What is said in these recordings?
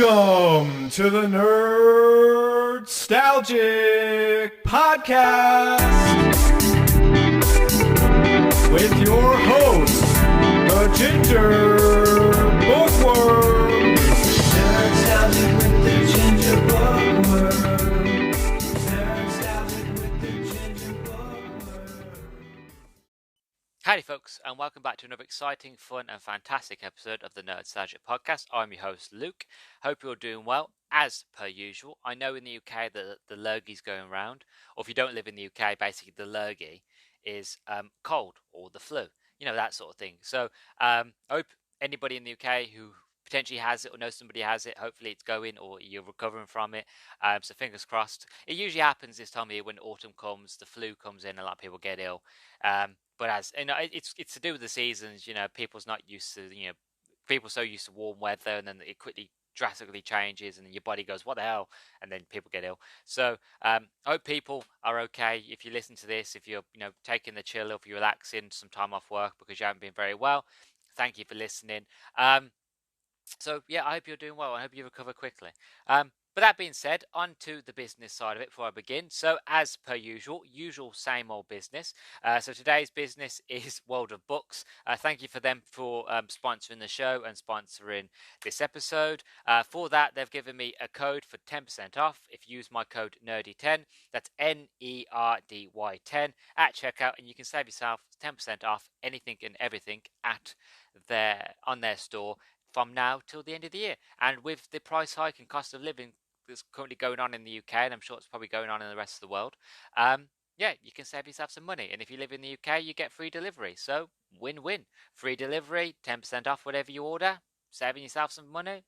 Welcome to the Nerdstalgic podcast with your host, the Ginger Bookworm. Nerdstalgic with the Ginger Bookworm. Nerdstalgic with the Ginger Bookworm. Howdy folks, and welcome back to another exciting, fun and fantastic episode of the Nerdstalgic podcast. I'm your host Luke. Hope you're doing well, as per usual. I know in the UK that the lurgy's going around, or if you don't live in the UK, basically the lurgy is cold or the flu, that sort of thing. So I hope anybody in the UK who potentially has it or knows somebody has it, hopefully it's going or you're recovering from it. So fingers crossed. It usually happens this time of year when autumn comes, the flu comes in, a lot of people get ill. But as it's to do with the seasons. People's not used to people so used to warm weather, and then it quickly drastically changes, and then your body goes, "What the hell?" And then people get ill. So I hope people are okay. If you listen to this, if you're taking the chill, or if you're relaxing, some time off work because you haven't been very well, thank you for listening. So yeah, I hope you're doing well. I hope you recover quickly. But that being said, on to the business side of it before I begin. So as per usual same old business. So today's business is World of Books. Thank you for them for sponsoring the show and sponsoring this episode. For that, they've given me a code for 10% off. If you use my code NERDY10, that's NERDY10 at checkout, and you can save yourself 10% off anything and everything on their store from now till the end of the year. And with the price hike and cost of living that's currently going on in the UK, and I'm sure it's probably going on in the rest of the world, you can save yourself some money. And if you live in the UK, you get free delivery. So win-win. Free delivery, 10% off whatever you order, saving yourself some money.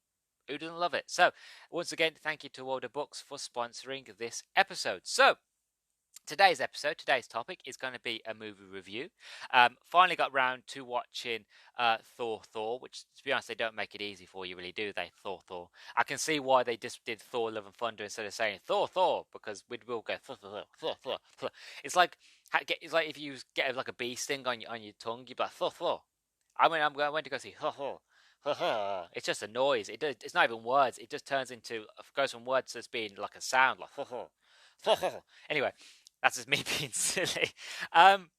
Who doesn't love it? So once again, thank you to World of Books for sponsoring this episode. So today's topic is going to be a movie review. Finally got round to watching Thor, which, to be honest, they don't make it easy for you, really, do they? Thor. I can see why they just did Thor Love and Thunder instead of saying Thor, because we will go Thor. It's like if you get like a bee sting on your tongue, you'd be like Thor. I went to go see Thor. It's just a noise. It's not even words. It just goes from words to being like a sound, like Anyway, that's just me being silly. But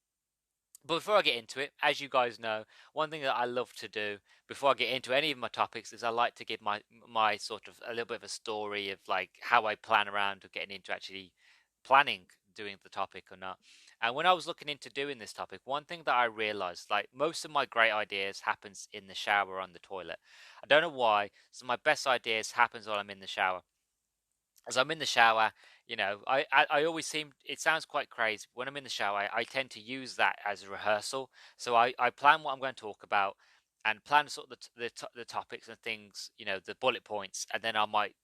before I get into it, as you guys know, one thing that I love to do before I get into any of my topics is I like to give my sort of a little bit of a story of like how I plan around getting into actually planning doing the topic or not. And when I was looking into doing this topic, one thing that I realized, like most of my great ideas happens in the shower or on the toilet. I don't know why. Some of my best ideas happens while I'm in the shower. As I'm in the shower, I always it sounds quite crazy. When I'm in the shower, I tend to use that as a rehearsal. So I plan what I'm going to talk about and plan sort of the topics and things, the bullet points. And then I might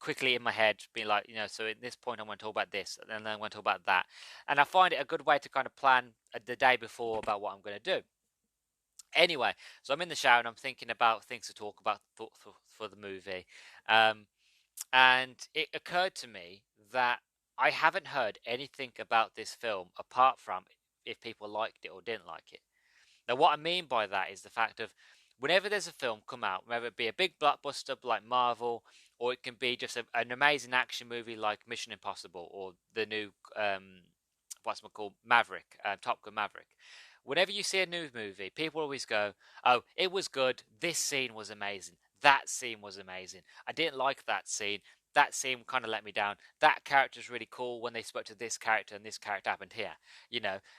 quickly in my head be like, so at this point I'm going to talk about this, and then I'm going to talk about that. And I find it a good way to kind of plan the day before about what I'm going to do. Anyway, so I'm in the shower and I'm thinking about things to talk about for the movie. And it occurred to me that I haven't heard anything about this film apart from if people liked it or didn't like it. Now, what I mean by that is the fact of whenever there's a film come out, whether it be a big blockbuster like Marvel, or it can be just an amazing action movie like Mission Impossible, or the new, Maverick, Top Gun Maverick. Whenever you see a new movie, people always go, "Oh, it was good. This scene was amazing. That scene was amazing. I didn't like that scene. That scene kind of let me down. That character's really cool when they spoke to this character and this character happened here."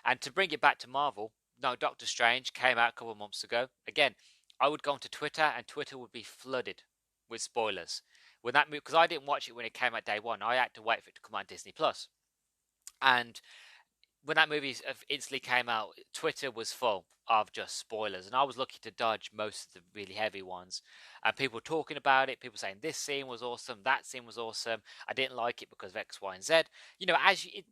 And to bring it back to Marvel, no, Doctor Strange came out a couple of months ago. Again, I would go onto Twitter and Twitter would be flooded with spoilers. When that movie, because I didn't watch it when it came out day one. I had to wait for it to come out on Disney Plus. And when that movie instantly came out, Twitter was full of just spoilers, and I was lucky to dodge most of the really heavy ones. And people talking about it, people saying this scene was awesome, that scene was awesome. I didn't like it because of X, Y, and Z.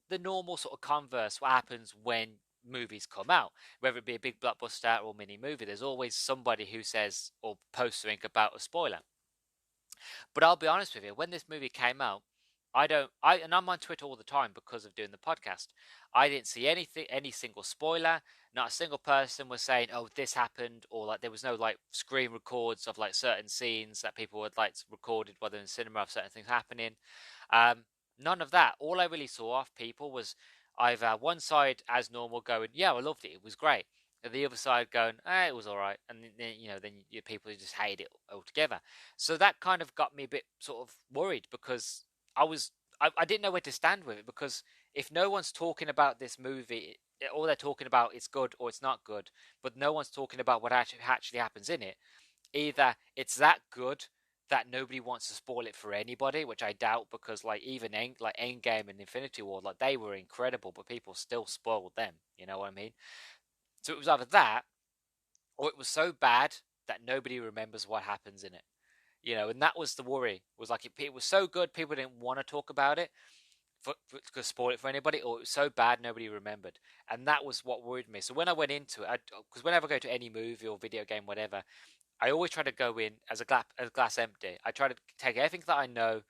The normal sort of converse, what happens when movies come out, whether it be a big blockbuster or mini movie, there's always somebody who says or posts something about a spoiler. But I'll be honest with you, when this movie came out, and I'm on Twitter all the time because of doing the podcast. I didn't see any single spoiler. Not a single person was saying, "Oh, this happened," or like there was no like screen records of like certain scenes that people had like recorded while they're in cinema of certain things happening. Um, None of that. All I really saw off people was either one side as normal going, "Yeah, I loved it. It was great," and the other side going, "Eh, it was all right," and then you people just hate it altogether. So that kind of got me a bit sort of worried because I was I didn't know where to stand with it because if no one's talking about this movie, all they're talking about it's good or it's not good, but no one's talking about what actually happens in it. Either it's that good that nobody wants to spoil it for anybody, which I doubt because like even like Endgame and Infinity War, like they were incredible, but people still spoiled them. You know what I mean? So it was either that or it was so bad that nobody remembers what happens in it. And that was the worry. Was like it was so good, people didn't want to talk about it to spoil it for anybody, or it was so bad nobody remembered, and that was what worried me. So when I went into it, because whenever I go to any movie or video game, whatever, I always try to go in as a glass empty. I try to take everything that I know.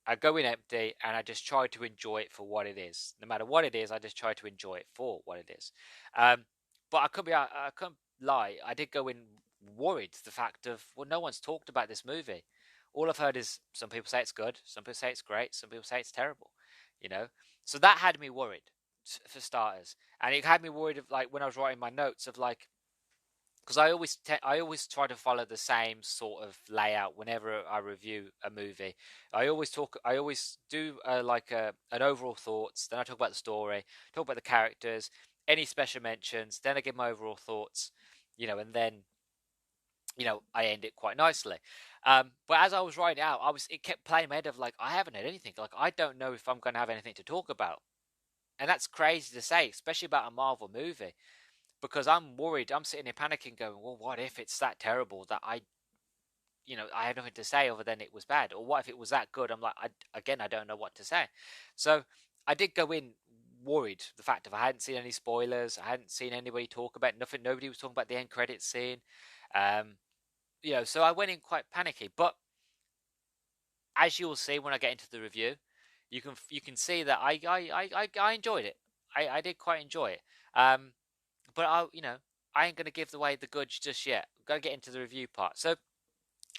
I go in empty, and I just try to enjoy it for what it is. No matter what it is, I just try to enjoy it for what it is. Um, but I couldn't lie. I did go in worried. The fact of well, no one's talked about this movie. All I've heard is some people say it's good, some people say it's great, some people say it's terrible. You know, so that had me worried for starters, and it had me worried of like when I was writing my notes of like because I always try to follow the same sort of layout whenever I review a movie. I always do an overall thoughts, then I talk about the story, talk about the characters, any special mentions, then I give my overall thoughts, and then I end it quite nicely. But as I was writing out, it kept playing in my head of like I haven't had anything, like I don't know if I'm going to have anything to talk about, and that's crazy to say, especially about a Marvel movie because I'm worried. I'm sitting here panicking, going, "Well, what if it's that terrible that I have nothing to say other than it was bad, or what if it was that good?" I'm like, I don't know what to say. So I did go in worried. The fact of I hadn't seen any spoilers, I hadn't seen anybody talk about nothing. Nobody was talking about the end credits scene. Um, so I went in quite panicky. But as you will see when I get into the review, you can see that I enjoyed it. I did quite enjoy it. But I ain't gonna give away the goods just yet. I'm gonna get into the review part. So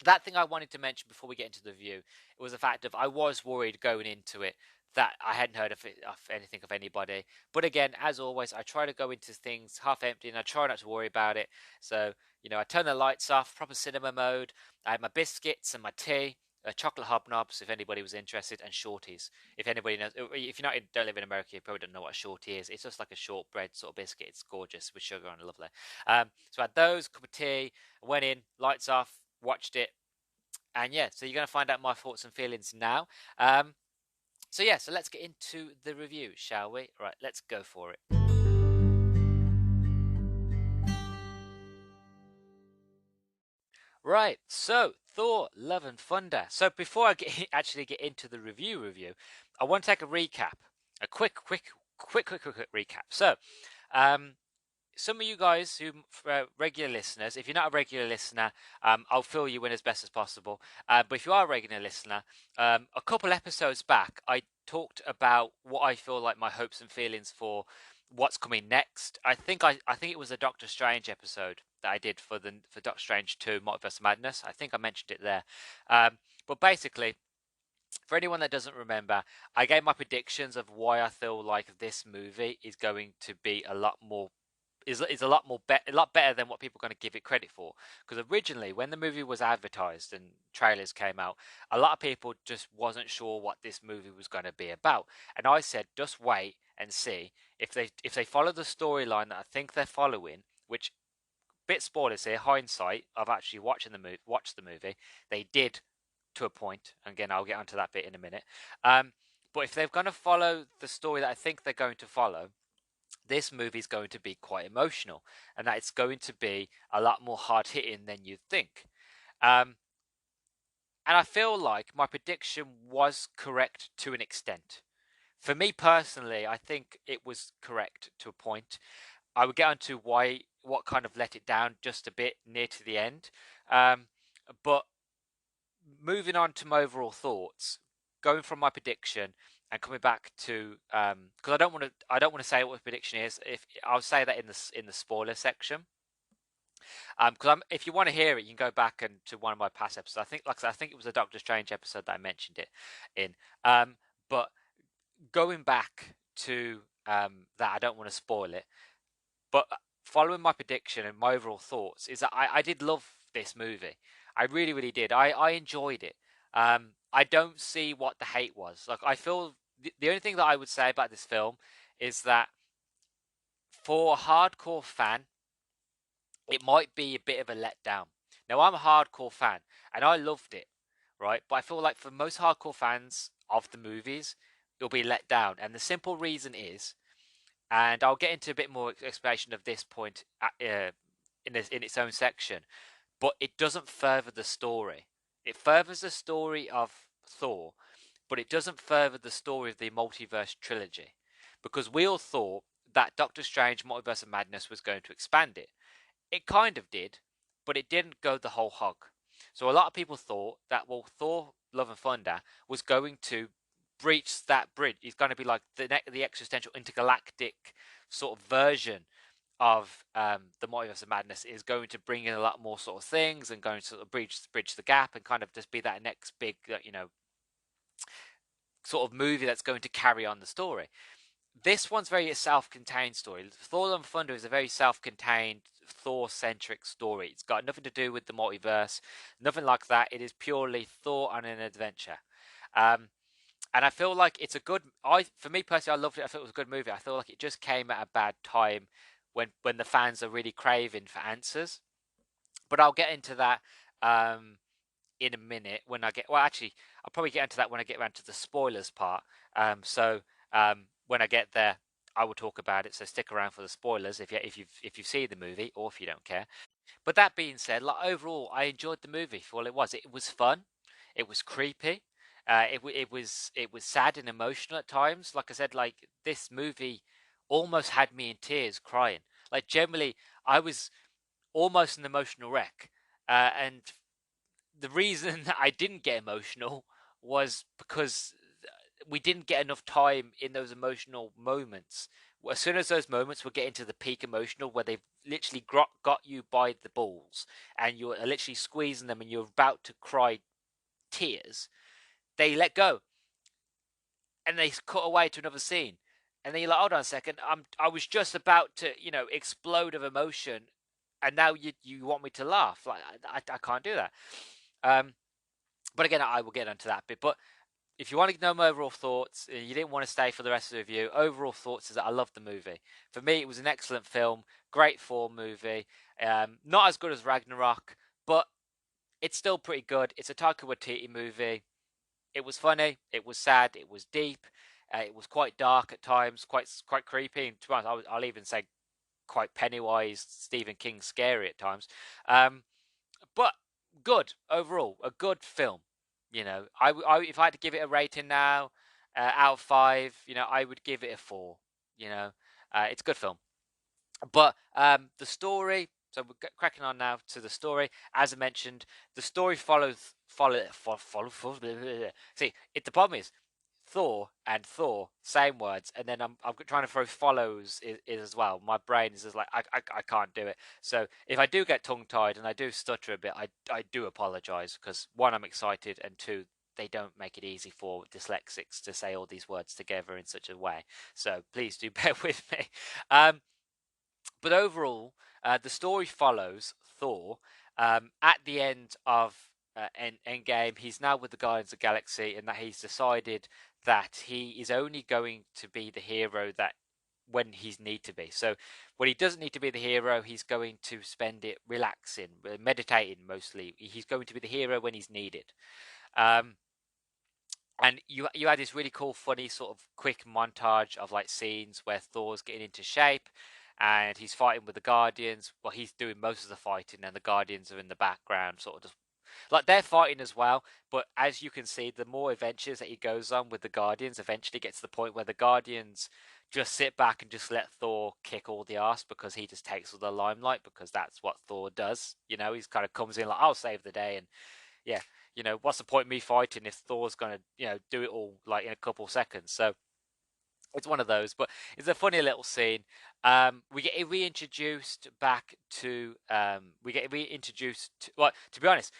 that thing I wanted to mention before we get into the review, it was the fact of I was worried going into it that I hadn't heard of anything of anybody. But again, as always, I try to go into things half empty and I try not to worry about it. So I turn the lights off, proper cinema mode. I had my biscuits and my tea. Chocolate hobnobs, if anybody was interested, and shorties. If anybody knows, if you don't live in America, you probably don't know what a shorty is. It's just like a shortbread sort of biscuit. It's gorgeous with sugar on it, lovely. So I had those, cup of tea, went in, lights off, watched it, and yeah, so you're going to find out my thoughts and feelings now. So let's get into the review, shall we? Right, let's go for it. Right, so Thor: Love and Thunder. So before I actually get into the review, I want to take a recap, a quick recap. So, um, some of you guys who regular listeners, if you're not a regular listener, I'll fill you in as best as possible. But if you are a regular listener, a couple episodes back, I talked about what I feel like my hopes and feelings for what's coming next. I think it was a Doctor Strange episode that I did for Doctor Strange 2 Multiverse of Madness. I think I mentioned it there. But basically, for anyone that doesn't remember, I gave my predictions of why I feel like this movie is going to be a lot better than what people are going to give it credit for. Because originally, when the movie was advertised and trailers came out, a lot of people just wasn't sure what this movie was going to be about. And I said, just wait and see if they follow the storyline that I think they're following. Which, bit spoilers here, hindsight of actually watched the movie, they did to a point. Again, I'll get onto that bit in a minute. But if they're going to follow the story that I think they're going to follow, this movie is going to be quite emotional, and that it's going to be a lot more hard hitting than you'd think. And I feel like my prediction was correct to an extent. For me personally, I think it was correct to a point. I would get onto what kind of let it down just a bit near to the end. But moving on to my overall thoughts, going from my prediction and coming back to because I don't want to say what the prediction is. If I'll say that in the spoiler section. Because if you want to hear it, you can go back and to one of my past episodes. I think, like I said, I think it was a Doctor Strange episode that I mentioned it in. But going back to that, I don't want to spoil it. But following my prediction and my overall thoughts is that I did love this movie. I really, really did. I enjoyed it. I don't see what the hate was. Like, I feel the only thing that I would say about this film is that for a hardcore fan, it might be a bit of a letdown. Now, I'm a hardcore fan and I loved it, right? But I feel like for most hardcore fans of the movies, it'll be let down. And the simple reason is, and I'll get into a bit more explanation of this point in its own section, but it doesn't further the story. It furthers the story of Thor, but it doesn't further the story of the multiverse trilogy, because we all thought that Doctor Strange Multiverse of Madness was going to expand it. It kind of did, but it didn't go the whole hog. So a lot of people thought that, well, Thor Love and Thunder was going to breach that bridge. It's going to be like the existential intergalactic sort of version of the Multiverse of Madness, is going to bring in a lot more sort of things and going to sort of bridge the gap and kind of just be that next big, sort of movie that's going to carry on the story. This one's very a self-contained story. Thor: Love and Thunder is a very self-contained, Thor-centric story. It's got nothing to do with the multiverse, nothing like that. It is purely Thor on an adventure. And I feel like it's a good. For me personally, I loved it. I thought it was a good movie. I feel like it just came at a bad time when the fans are really craving for answers. But I'll get into that in a minute when I get. Well, actually, I'll probably get into that when I get around to the spoilers part. When I get there, I will talk about it. So stick around for the spoilers if you've seen the movie or if you don't care. But that being said, like overall, I enjoyed the movie for all it was. It was fun. It was creepy. It was sad and emotional at times. Like I said, like this movie almost had me in tears, crying. Like generally, I was almost an emotional wreck. And the reason that I didn't get emotional was because we didn't get enough time in those emotional moments. As soon as those moments were getting to the peak emotional, where they've literally got you by the balls and you're literally squeezing them and you're about to cry tears, they let go and they cut away to another scene. And then you're like, hold on a second, I was just about to, explode of emotion, and now you want me to laugh? Like I can't do that. But again, I will get onto that bit. But if you want to know my overall thoughts, you didn't want to stay for the rest of the review, overall thoughts is that I loved the movie. For me, it was an excellent film, great Thor movie. Not as good as Ragnarok, but it's still pretty good. It's a Taika Waititi movie. It was funny, it was sad, it was deep, it was quite dark at times, quite creepy, and to be honest, I'll even say quite Pennywise, Stephen King scary at times. But good overall, a good film. If I had to give it a rating now, out of 5, I would give it a 4. It's a good film. But the story. So we're cracking on now to the story. As I mentioned, the story follows. See, the problem is Thor and Thor, same words, and then I'm trying to throw follows is as well. My brain is just like I can't do it. So if I do get tongue tied and I do stutter a bit, I do apologize, because one, I'm excited, and two, they don't make it easy for dyslexics to say all these words together in such a way. So please do bear with me. But overall, the story follows Thor at the end of Endgame. He's now with the Guardians of the Galaxy, and that he's decided that he is only going to be the hero that when he's need to be. So when he doesn't need to be the hero, he's going to spend it relaxing, meditating mostly. He's going to be the hero when he's needed. And you had this really cool, funny sort of quick montage of like scenes where Thor's getting into shape and he's fighting with the Guardians. Well, he's doing most of the fighting, and the Guardians are in the background, sort of just like they're fighting as well. But as you can see, the more adventures that he goes on with the Guardians, eventually gets to the point where the Guardians just sit back and just let Thor kick all the ass, because he just takes all the limelight, because that's what Thor does. He's kind of comes in like, I'll save the day, and yeah, You know, what's the point of me fighting if Thor's gonna, you know, do it all like in a couple seconds? So it's one of those, but it's a funny little scene. We get reintroduced back to we get reintroduced to, well, to be honest,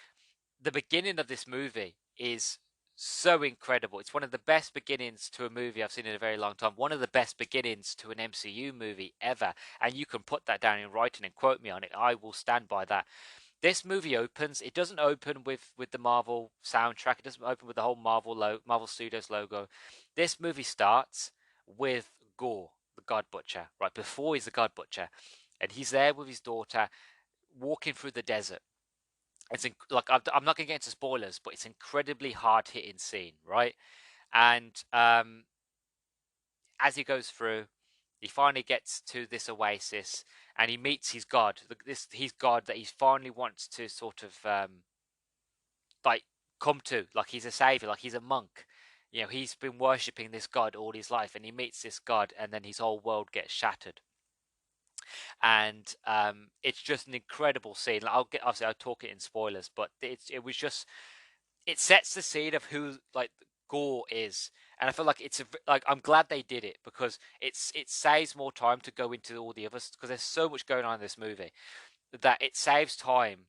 the beginning of this movie is so incredible. It's one of the best beginnings to a movie I've seen in a very long time. One of the best beginnings to an MCU movie ever. And you can put that down in writing and quote me on it. I will stand by that. This movie opens. It doesn't open with the Marvel soundtrack. It doesn't open with the whole Marvel Studios logo. This movie starts with Gore, the God Butcher, right before he's the God Butcher, and he's there with his daughter, walking through the desert. It's like I'm not gonna get into spoilers, but it's incredibly hard hitting scene, right? And as he goes through, he finally gets to this oasis, and he meets his god. His god that he finally wants to sort of like come to, like he's a savior, like he's a monk. You know, he's been worshipping this god all his life, and he meets this god, and then his whole world gets shattered. And it's just an incredible scene. Obviously I'll talk it in spoilers, but it was just, it sets the scene of who like Gore is, and I feel like like I'm glad they did it because it saves more time to go into all the others because there's so much going on in this movie that it saves time.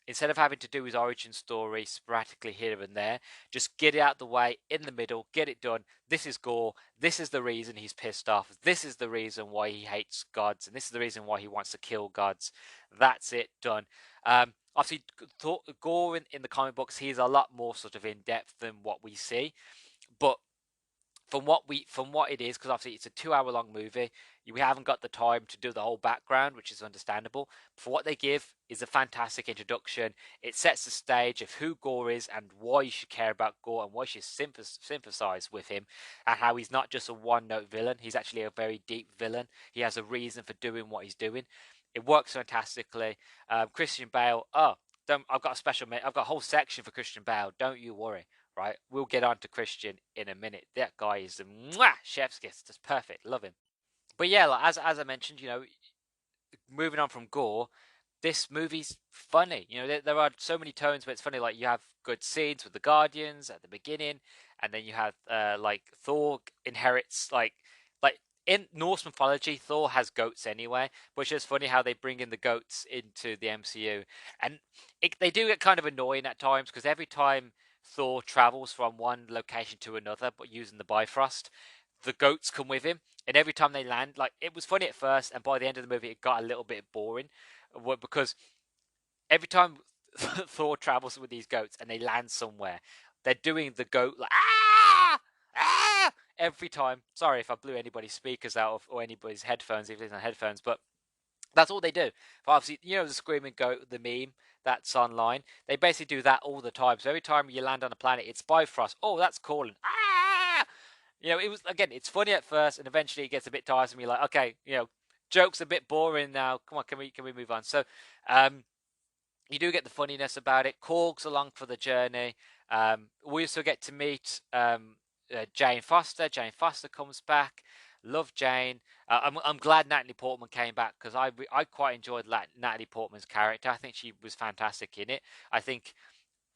Instead of having to do his origin story sporadically here and there, just get it out the way in the middle, get it done. This is Gore. This is the reason he's pissed off. This is the reason why he hates gods, and this is the reason why he wants to kill gods. That's it, done. Obviously, Gore in the comic books, he's a lot more sort of in depth than what we see, but from what it is, because obviously it's a 2 hour long movie, we haven't got the time to do the whole background, which is understandable. For what they give is a fantastic introduction. It sets the stage of who Gore is and why you should care about Gore and why you should sympathize with him, and how he's not just a one note villain. He's actually a very deep villain. He has a reason for doing what he's doing. It works fantastically. Christian Bale. Oh, I've got I've got a whole section for Christian Bale. Don't you worry. Right, we'll get on to Christian in a minute. That guy is a mwah, chef's kiss, just perfect. Love him. But yeah, like, as I mentioned, you know, moving on from Gore, this movie's funny. You know, there are so many tones where it's funny. Like you have good scenes with the Guardians at the beginning, and then you have like Thor inherits like in Norse mythology, Thor has goats anyway, but it's just funny how they bring in the goats into the MCU, and they do get kind of annoying at times because every time Thor travels from one location to another, but using the Bifrost, the goats come with him, and every time they land, like it was funny at first, and by the end of the movie, it got a little bit boring, because every time Thor travels with these goats and they land somewhere, they're doing the goat like every time. Sorry if I blew anybody's speakers out or anybody's headphones if it's on headphones, but that's all they do. But obviously, you know the screaming goat, the meme that's online. They basically do that all the time. So every time you land on a planet, it's Bifrost. Oh, that's calling. You know, it was again. It's funny at first, and eventually it gets a bit tiresome. You're like, okay, you know, joke's a bit boring now. Come on, can we move on? So, you do get the funniness about it. Korg's along for the journey. We also get to meet Jane Foster. Jane Foster comes back. Love Jane. I'm glad Natalie Portman came back because I quite enjoyed Natalie Portman's character. I think she was fantastic in it. I think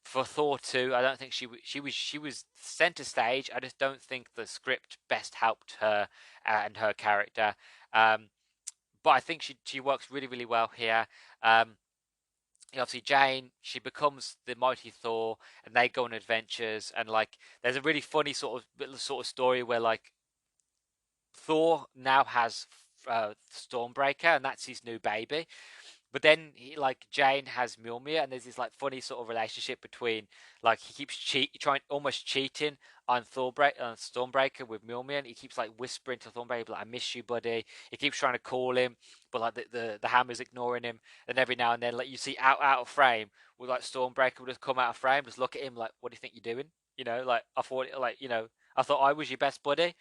for Thor 2, I don't think she was center stage. I just don't think the script best helped her and her character. But I think she works really really well here. Obviously Jane, she becomes the mighty Thor, and they go on adventures. And like, there's a really funny sort of story where like Thor now has Stormbreaker, and that's his new baby. But then like Jane has Mjolnir, and there's this like funny sort of relationship between, like, he keeps trying almost cheating on Stormbreaker with Mjolnir, and he keeps like whispering to Stormbreaker like, "I miss you, buddy." He keeps trying to call him, but like the hammer's ignoring him. And every now and then, like, you see out of frame, with like Stormbreaker would just come out of frame, just look at him like, "What do you think you're doing?" You know, like, I thought I was your best buddy.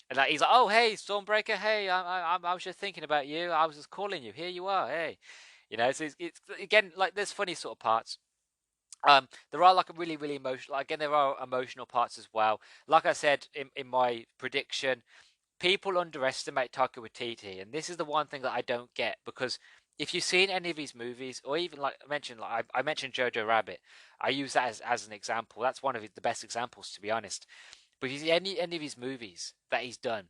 And like, he's like, "Oh, hey, Stormbreaker, hey, I was just thinking about you. I was just calling you. Here you are, hey." You know, so it's again, like, there's funny sort of parts. There are like a really really emotional. Again, there are emotional parts as well. Like I said in my prediction, people underestimate Taika Waititi, and this is the one thing that I don't get, because if you've seen any of these movies, or even like I mentioned Jojo Rabbit, I use that as an example. That's one of the best examples, to be honest. But if you see any of his movies that he's done,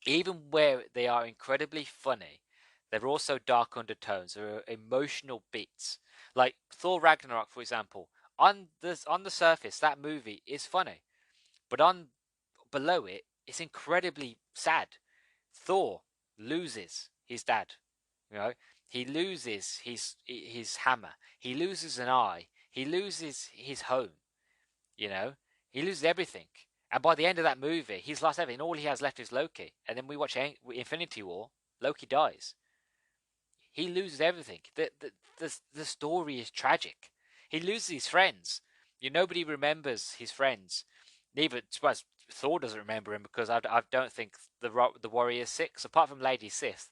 even where they are incredibly funny, they're also dark undertones. There are emotional beats, like Thor Ragnarok, for example. On the surface, that movie is funny, but on below it, it's incredibly sad. Thor loses his dad. You know, he loses his hammer. He loses an eye. He loses his home. You know, he loses everything. And by the end of that movie, he's lost everything. All he has left is Loki. And then we watch Infinity War. Loki dies. He loses everything. The story is tragic. He loses his friends. Nobody remembers his friends. Neither, suppose Thor doesn't remember him because I don't think the Warrior Six, apart from Lady Sif,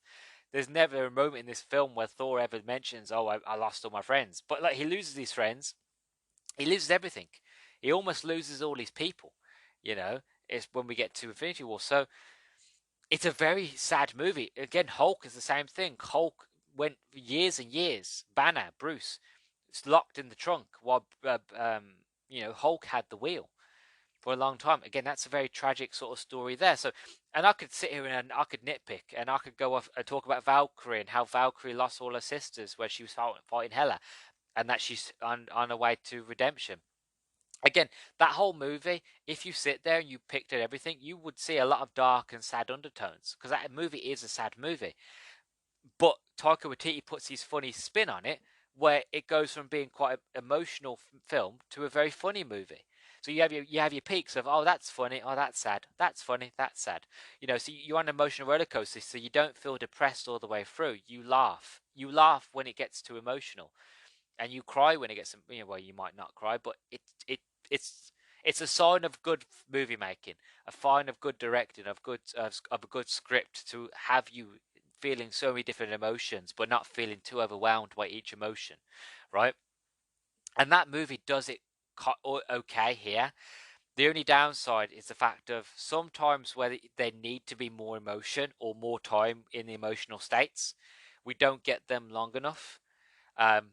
there's never a moment in this film where Thor ever mentions, "Oh, I lost all my friends." But like he loses his friends, he loses everything. He almost loses all his people. It's when we get to Infinity War. So it's a very sad movie. Again, Hulk is the same thing. Hulk went years and years. Banner, Bruce, it's locked in the trunk while Hulk had the wheel for a long time. Again, that's a very tragic sort of story there. So, and I could sit here and I could nitpick and I could go off and talk about Valkyrie and how Valkyrie lost all her sisters when she was fighting Hela, and that she's on her way to redemption. Again, that whole movie, if you sit there and you picked at everything, you would see a lot of dark and sad undertones because that movie is a sad movie. But Taika Waititi puts his funny spin on it, where it goes from being quite an emotional film to a very funny movie. So you have your peaks of, oh, that's funny, oh, that's sad, that's funny, that's sad. So you're on an emotional roller coaster, so you don't feel depressed all the way through. You laugh when it gets too emotional, and you cry when it gets. Well, you might not cry, but it's a sign of good movie making, a sign of good directing, of a good script to have you feeling so many different emotions, but not feeling too overwhelmed by each emotion, right? And that movie does it okay here. The only downside is the fact of sometimes where there need to be more emotion or more time in the emotional states, we don't get them long enough. Um,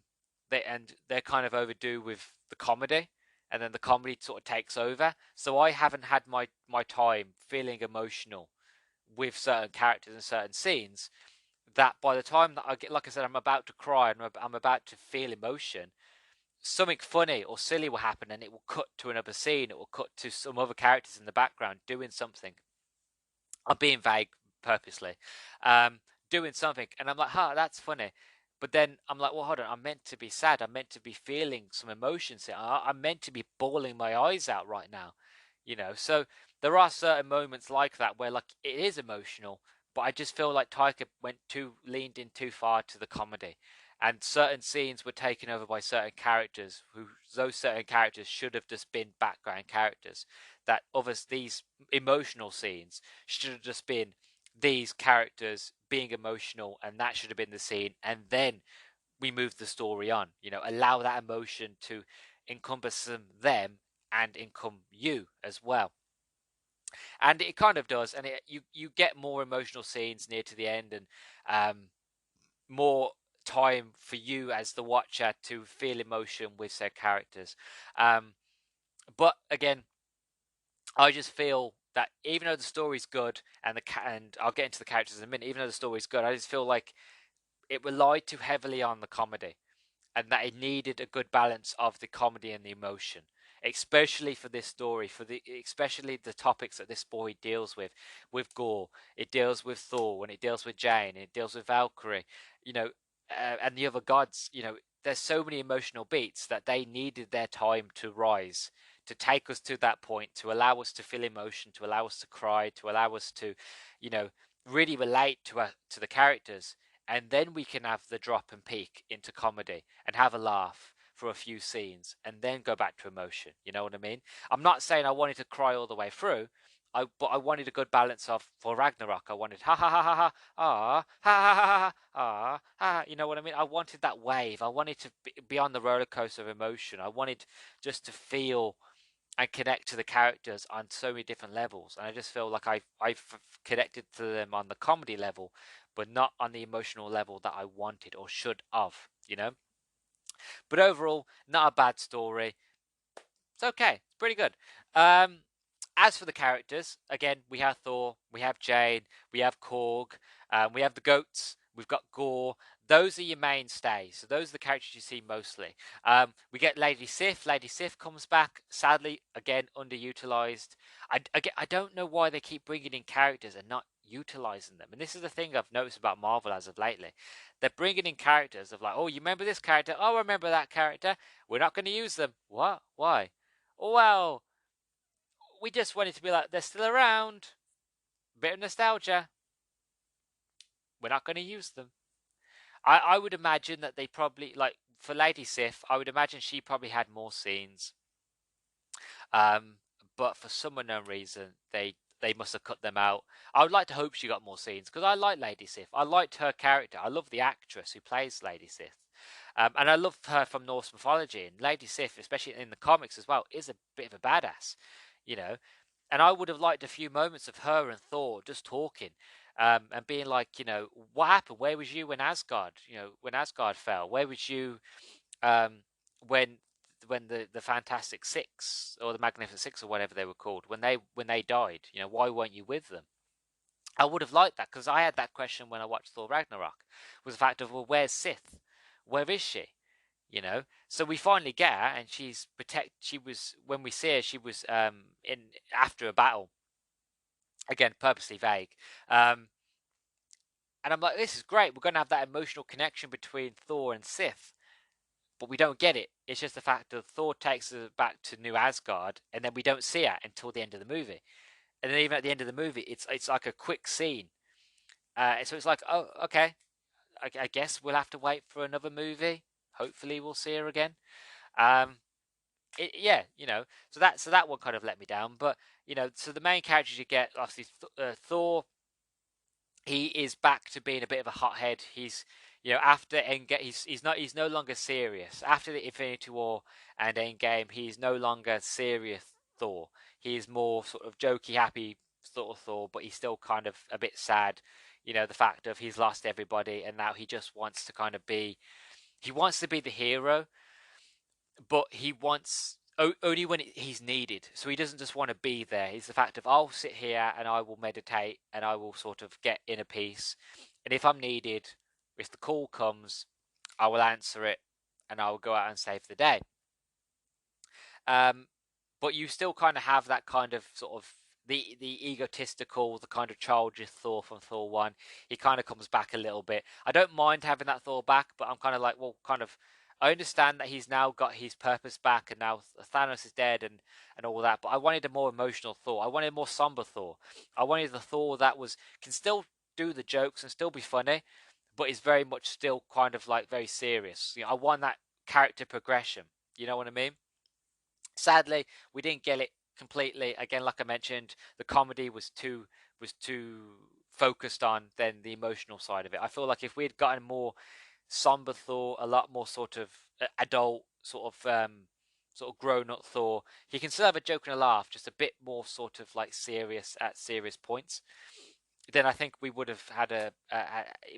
they're kind of overdue with the comedy, and then the comedy sort of takes over. So I haven't had my time feeling emotional with certain characters and certain scenes. That by the time that I get, like I said, I'm about to cry and I'm about to feel emotion, something funny or silly will happen, and it will cut to another scene. It will cut to some other characters in the background doing something. I'm being vague purposely, doing something, and I'm like, that's funny. But then I'm like, well, hold on, I'm meant to be sad. I'm meant to be feeling some emotions here. I'm meant to be bawling my eyes out right now, So there are certain moments like that where, like, it is emotional, but I just feel like Taika leaned in too far to the comedy, and certain scenes were taken over by certain characters who those certain characters should have just been background characters. That others these emotional scenes should have just been these characters being emotional, and that should have been the scene, and then we move the story on. Allow that emotion to encompass them and encompass you as well. And it kind of does, and you get more emotional scenes near to the end, and more time for you as the watcher to feel emotion with their characters. But again, I just feel that even though the story's good and I'll get into the characters in a minute, even though the story's good, I just feel like it relied too heavily on the comedy, and that it needed a good balance of the comedy and the emotion, especially for this story, especially the topics that this story deals with Gore. It deals with Thor, and it deals with Jane, and it deals with Valkyrie, and the other gods. There's so many emotional beats that they needed their time to rise, to take us to that point, to allow us to feel emotion, to allow us to cry, to allow us to, really relate to the characters, and then we can have the drop and peak into comedy and have a laugh for a few scenes and then go back to emotion. You know what I mean? I'm not saying I wanted to cry all the way through. But I wanted a good balance of, for Ragnarok, I wanted ha ha ha ha ha ah ha ha ha ha ah ha. You know what I mean? I wanted that wave. I wanted to be on the roller coaster of emotion. I wanted just to feel and connect to the characters on so many different levels. And I just feel like I've connected to them on the comedy level, but not on the emotional level that I wanted or should have, you know. But overall, not a bad story. It's okay. It's pretty good. As for the characters, again, we have Thor, we have Jane, we have Korg, we have the goats, we've got Gore. Those are your mainstays. So those are the characters you see mostly. We get Lady Sif. Lady Sif comes back. Sadly, again, underutilized. I don't know why they keep bringing in characters and not utilizing them. And this is the thing I've noticed about Marvel as of lately. They're bringing in characters of like, oh, you remember this character? Oh, I remember that character. We're not going to use them. What? Why? Well, we just wanted to be like, they're still around. Bit of nostalgia. We're not going to use them. I would imagine that they probably, like, for Lady Sif, I would imagine she probably had more scenes. Um, but for some unknown reason, they must have cut them out. I would like to hope she got more scenes because I like Lady Sif. I liked her character. I love the actress who plays Lady Sif. And I love her from Norse mythology. And Lady Sif, especially in the comics as well, is a bit of a badass, you know. And I would have liked a few moments of her and Thor just talking, and being like, you know, what happened? Where was you when Asgard, you know, when Asgard fell? Where was you um, when the Fantastic Six or the Magnificent Six or whatever they were called when they died? You know, why weren't you with them? I would have liked that because I had that question when I watched Thor Ragnarok. Was the fact of, well, where's Sith? Where is she? You know, so we finally get her, and she was, when we see her, she was in after a battle, again purposely vague, um and I'm like, this is great, we're going to have that emotional connection between Thor and Sith, but we don't get it. It's just the fact that Thor takes her back to New Asgard, and then we don't see her until the end of the movie. And then even at the end of the movie, it's like a quick scene, so it's like, oh, okay, I guess we'll have to wait for another movie. Hopefully we'll see her again. um yeah, you know, so that one kind of let me down. But you know, so the main characters you get, obviously, Thor. He is back to being a bit of a hothead. He's, you know, after Endgame, he's no longer serious. After the Infinity War and Endgame, he's no longer serious Thor. He's more sort of jokey, happy sort of Thor, but he's still kind of a bit sad. You know, the fact of he's lost everybody and now he just wants to kind of be. He wants to be the hero, but he wants only when he's needed. So he doesn't just want to be there. It's the fact of, I'll sit here and I will meditate and I will sort of get inner peace. And if I'm needed, if the call comes, I will answer it and I will go out and save the day. Um, but you still kind of have that kind of sort of the egotistical, the kind of childish Thor from Thor 1. He kind of comes back a little bit. I don't mind having that Thor back, but I'm kind of like, well, kind of, I understand that he's now got his purpose back and now Thanos is dead and all that, but I wanted a more emotional Thor. I wanted a more somber Thor. I wanted the Thor that was can still do the jokes and still be funny, but is very much still kind of like very serious. You know, I want that character progression. You know what I mean? Sadly, we didn't get it completely. Again, like I mentioned, the comedy was too focused on then the emotional side of it. I feel like if we had gotten more somber Thor, a lot more sort of adult, sort of grown up Thor, he can still have a joke and a laugh, just a bit more sort of like serious at serious points. Then I think we would have had it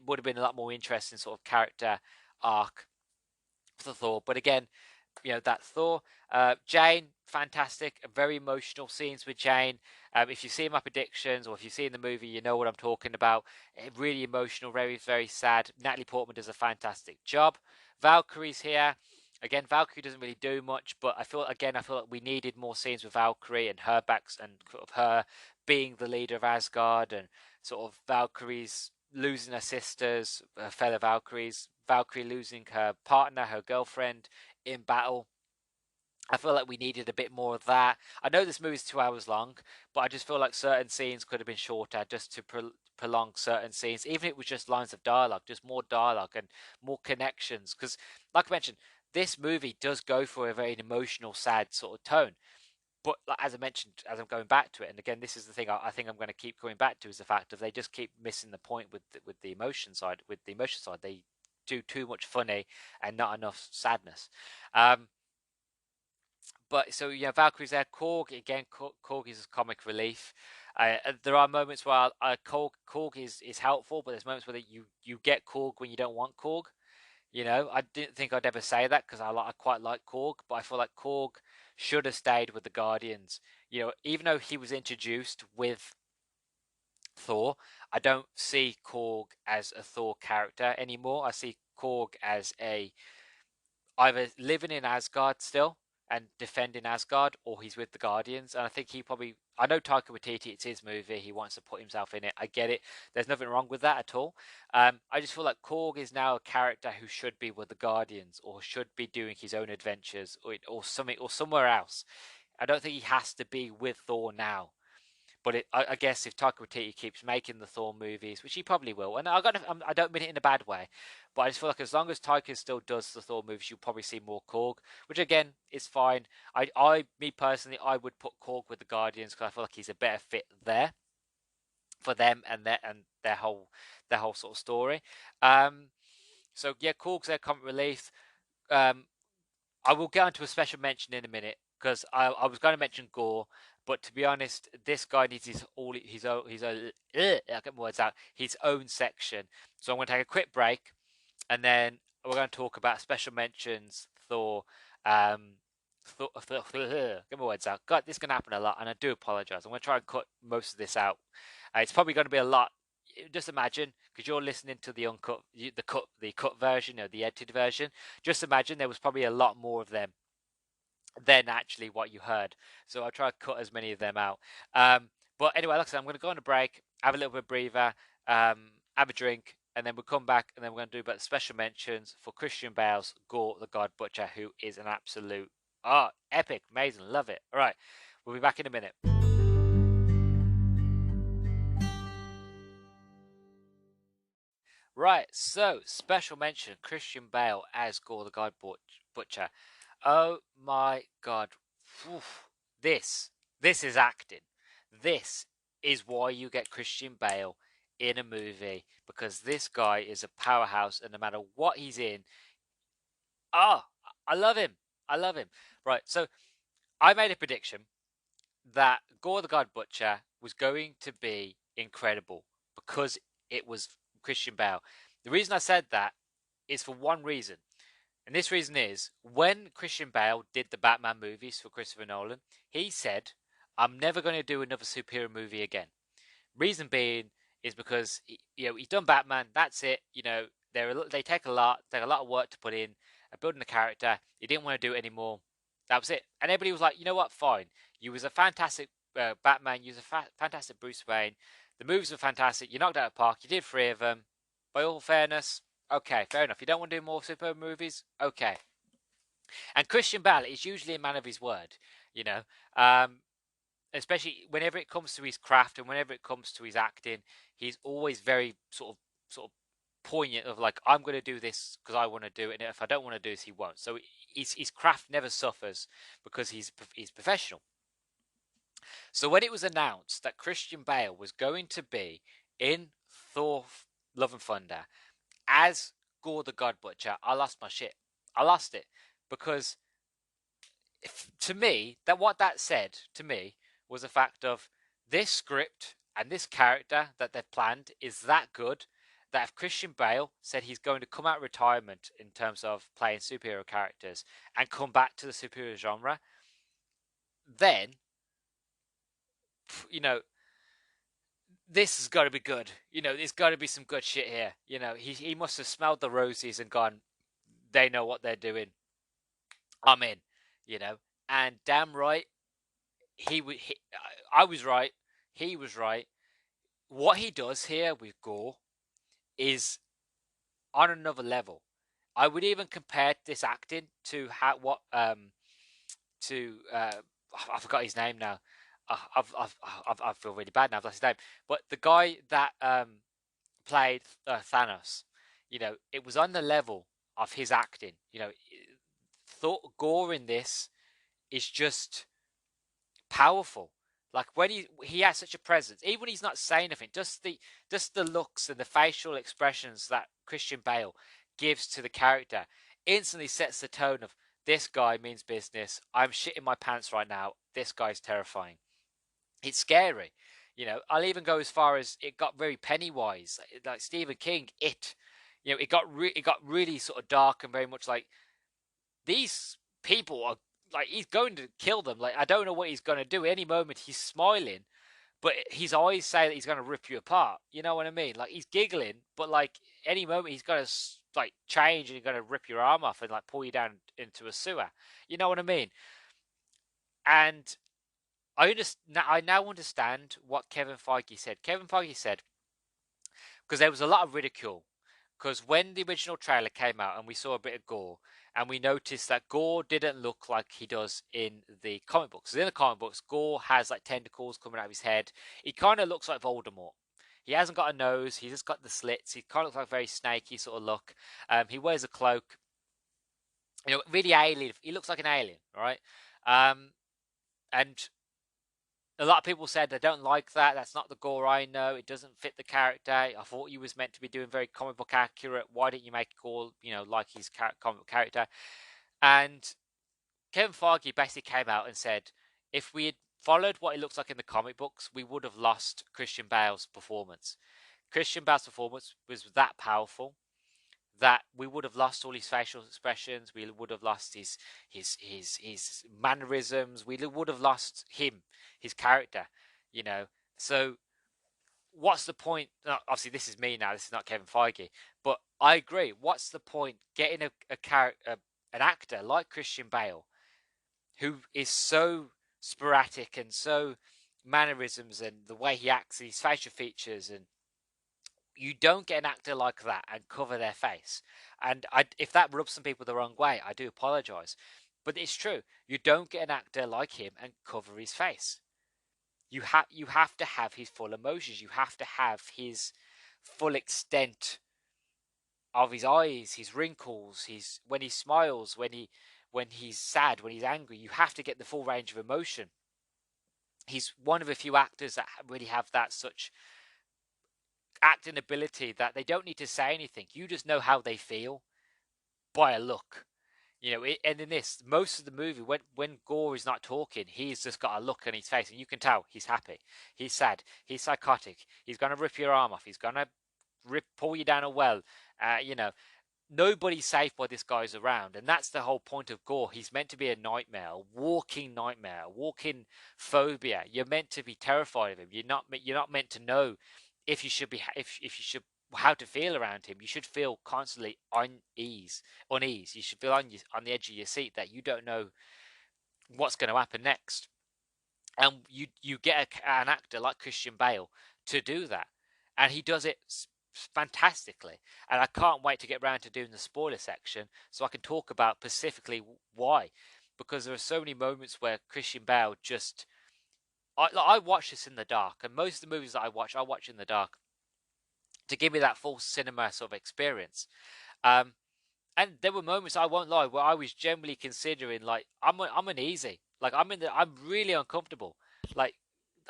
would have been a lot more interesting sort of character arc for Thor. But again, you know, that Thor. Jane, fantastic, very emotional scenes with Jane. If you see my predictions or if you see in the movie, you know what I'm talking about. Really emotional, very, very sad. Natalie Portman does a fantastic job. Valkyrie's here. Again, Valkyrie doesn't really do much, but I feel like we needed more scenes with Valkyrie and her backs and of her being the leader of Asgard and sort of Valkyrie's losing her sisters, her fellow Valkyries, Valkyrie losing her partner, her girlfriend in battle. I feel like we needed a bit more of that. I know this movie's 2 hours long, but I just feel like certain scenes could have been shorter just to prolong certain scenes, even if it was just lines of dialogue, just more dialogue and more connections. Because, like I mentioned, this movie does go for a very emotional, sad sort of tone. But like, as I mentioned, as I'm going back to it, and again, this is the thing I think I'm going to keep going back to, is the fact that they just keep missing the point with the emotion side. With the emotion side, they do too much funny and not enough sadness. Um, But so Valkyrie's there. Korg again. Korg is comic relief. There are moments where Korg is helpful, but there's moments where you get Korg when you don't want Korg. I didn't think I'd ever say that because I quite like Korg, but I feel like Korg should have stayed with the Guardians. Even though he was introduced with Thor, I don't see Korg as a Thor character anymore. I see Korg as either living in Asgard still and defending Asgard, or he's with the Guardians. And I think I know Taika Waititi, it's his movie, he wants to put himself in it. I get it. There's nothing wrong with that at all. I just feel like Korg is now a character who should be with the Guardians, or should be doing his own adventures, or something, or somewhere else. I don't think he has to be with Thor now. But I guess if Taika Waititi keeps making the Thor movies, which he probably will, and I don't mean it in a bad way, but I just feel like as long as Taika still does the Thor movies, you'll probably see more Korg, which again is fine. Me personally, I would put Korg with the Guardians because I feel like he's a better fit there for them and their whole sort of story. So yeah, Korg's their comic relief. I will get onto a special mention in a minute because I was going to mention Gore, but to be honest, this guy needs his own I get my words out, his own section. So I'm going to take a quick break, and then we're going to talk about special mentions. Thor, get my words out. God, this is going to happen a lot, and I do apologize. I'm going to try and cut most of this out. It's probably going to be a lot. Just imagine, because you're listening to the uncut, the cut version or the edited version. Just imagine there was probably a lot more of them than actually what you heard. So I'll try to cut as many of them out. But anyway, like I said, I'm going to go on a break, have a little bit of breather, have a drink, and then we'll come back, and then we're going to do about the special mentions for Christian Bale's Gore the God Butcher, who is an absolute epic, amazing, love it. All right, we'll be back in a minute. Right, so special mention Christian Bale as Gore the God Butcher. Oh my God, oof. This is acting. This is why you get Christian Bale in a movie, because this guy is a powerhouse, and no matter what he's in, I love him. I love him. Right, so I made a prediction that Gore the God Butcher was going to be incredible because it was Christian Bale. The reason I said that is for one reason. And this reason is when Christian Bale did the Batman movies for Christopher Nolan, he said, I'm never going to do another superhero movie again. Reason being is because he's done Batman, that's it. They take a lot of work to put in building a character. He didn't want to do it anymore. That was it. And everybody was like, you know what, fine. You was a fantastic Batman, you was a fantastic Bruce Wayne. The movies were fantastic. You knocked out the park. You did 3 of them. By all fairness, okay, fair enough. You don't want to do more superhero movies? Okay. And Christian Bale is usually a man of his word, especially whenever it comes to his craft and whenever it comes to his acting. He's always very sort of poignant of like, I'm going to do this because I want to do it, and if I don't want to do this, he won't. So his craft never suffers because he's professional. So when it was announced that Christian Bale was going to be in Thor Love and Thunder as Gore the God Butcher, I lost my shit. I lost it because to me, what that said to me was the fact of this script and this character that they've planned is that good that if Christian Bale said he's going to come out of retirement in terms of playing superhero characters and come back to the superhero genre, then this has got to be good. There's got to be some good shit here. He must have smelled the roses and gone, they know what they're doing. I'm in. And damn right, I was right. He was right. What he does here with Gore is on another level. I would even compare this acting to I forgot his name now. I feel really bad now. I've lost his name. But the guy that played Thanos, it was on the level of his acting. Gore in this is just powerful. Like when he has such a presence, even when he's not saying anything, just the looks and the facial expressions that Christian Bale gives to the character instantly sets the tone of this guy means business. I'm shitting my pants right now. This guy's terrifying. It's scary. I'll even go as far as it got very Pennywise, like Stephen King. It got really sort of dark and very much like these people are like he's going to kill them. Like I don't know what he's going to do. Any moment he's smiling, but his eyes say that he's going to rip you apart. You know what I mean? Like he's giggling, but like any moment he's going to like change and he's going to rip your arm off and like pull you down into a sewer. You know what I mean? And I now understand what Kevin Feige said. Kevin Feige said because there was a lot of ridicule. Because when the original trailer came out and we saw a bit of Gore, and we noticed that Gore didn't look like he does in the comic books. In the comic books, Gore has like tentacles coming out of his head. He kind of looks like Voldemort. He hasn't got a nose. He's just got the slits. He kind of looks like a very snaky sort of look. He wears a cloak. Really alien. He looks like an alien, right? And a lot of people said they don't like that. That's not the Gore I know. It doesn't fit the character. I thought you was meant to be doing very comic book accurate. Why didn't you make Gore, like his comic book character? And Kevin Feige basically came out and said, if we had followed what it looks like in the comic books, we would have lost Christian Bale's performance. Christian Bale's performance was that powerful that we would have lost all his facial expressions. We would have lost his mannerisms. We would have lost him, his character. So what's the point? Obviously, this is me now. This is not Kevin Feige, but I agree. What's the point getting an actor like Christian Bale, who is so sporadic and so mannerisms and the way he acts, his facial features, and you don't get an actor like that and cover their face. And if that rubs some people the wrong way, I do apologize. But it's true. You don't get an actor like him and cover his face. You have to have his full emotions. You have to have his full extent of his eyes, his wrinkles, his when he smiles, when he's sad, when he's angry. You have to get the full range of emotion. He's one of a few actors that really have that such acting ability that they don't need to say anything. You just know how they feel by a look. And in this, most of the movie, when Gore is not talking, he's just got a look on his face, and you can tell he's happy, he's sad, he's psychotic, he's gonna rip your arm off, he's gonna pull you down a well. Nobody's safe while this guy's around, and that's the whole point of Gore. He's meant to be a nightmare, a walking nightmare, a walking phobia. You're meant to be terrified of him. You're not meant to know if you should be if you should how to feel around him. You should feel constantly unease. You should feel on the edge of your seat that you don't know what's going to happen next. And you get an actor like Christian Bale to do that, and he does it fantastically. And I can't wait to get around to doing the spoiler section so I can talk about specifically why, because there are so many moments where Christian Bale just I watch this in the dark, and most of the movies that I watch in the dark to give me that full cinema sort of experience. And there were moments, I won't lie, where I was generally considering like I'm uneasy, like I'm really uncomfortable, like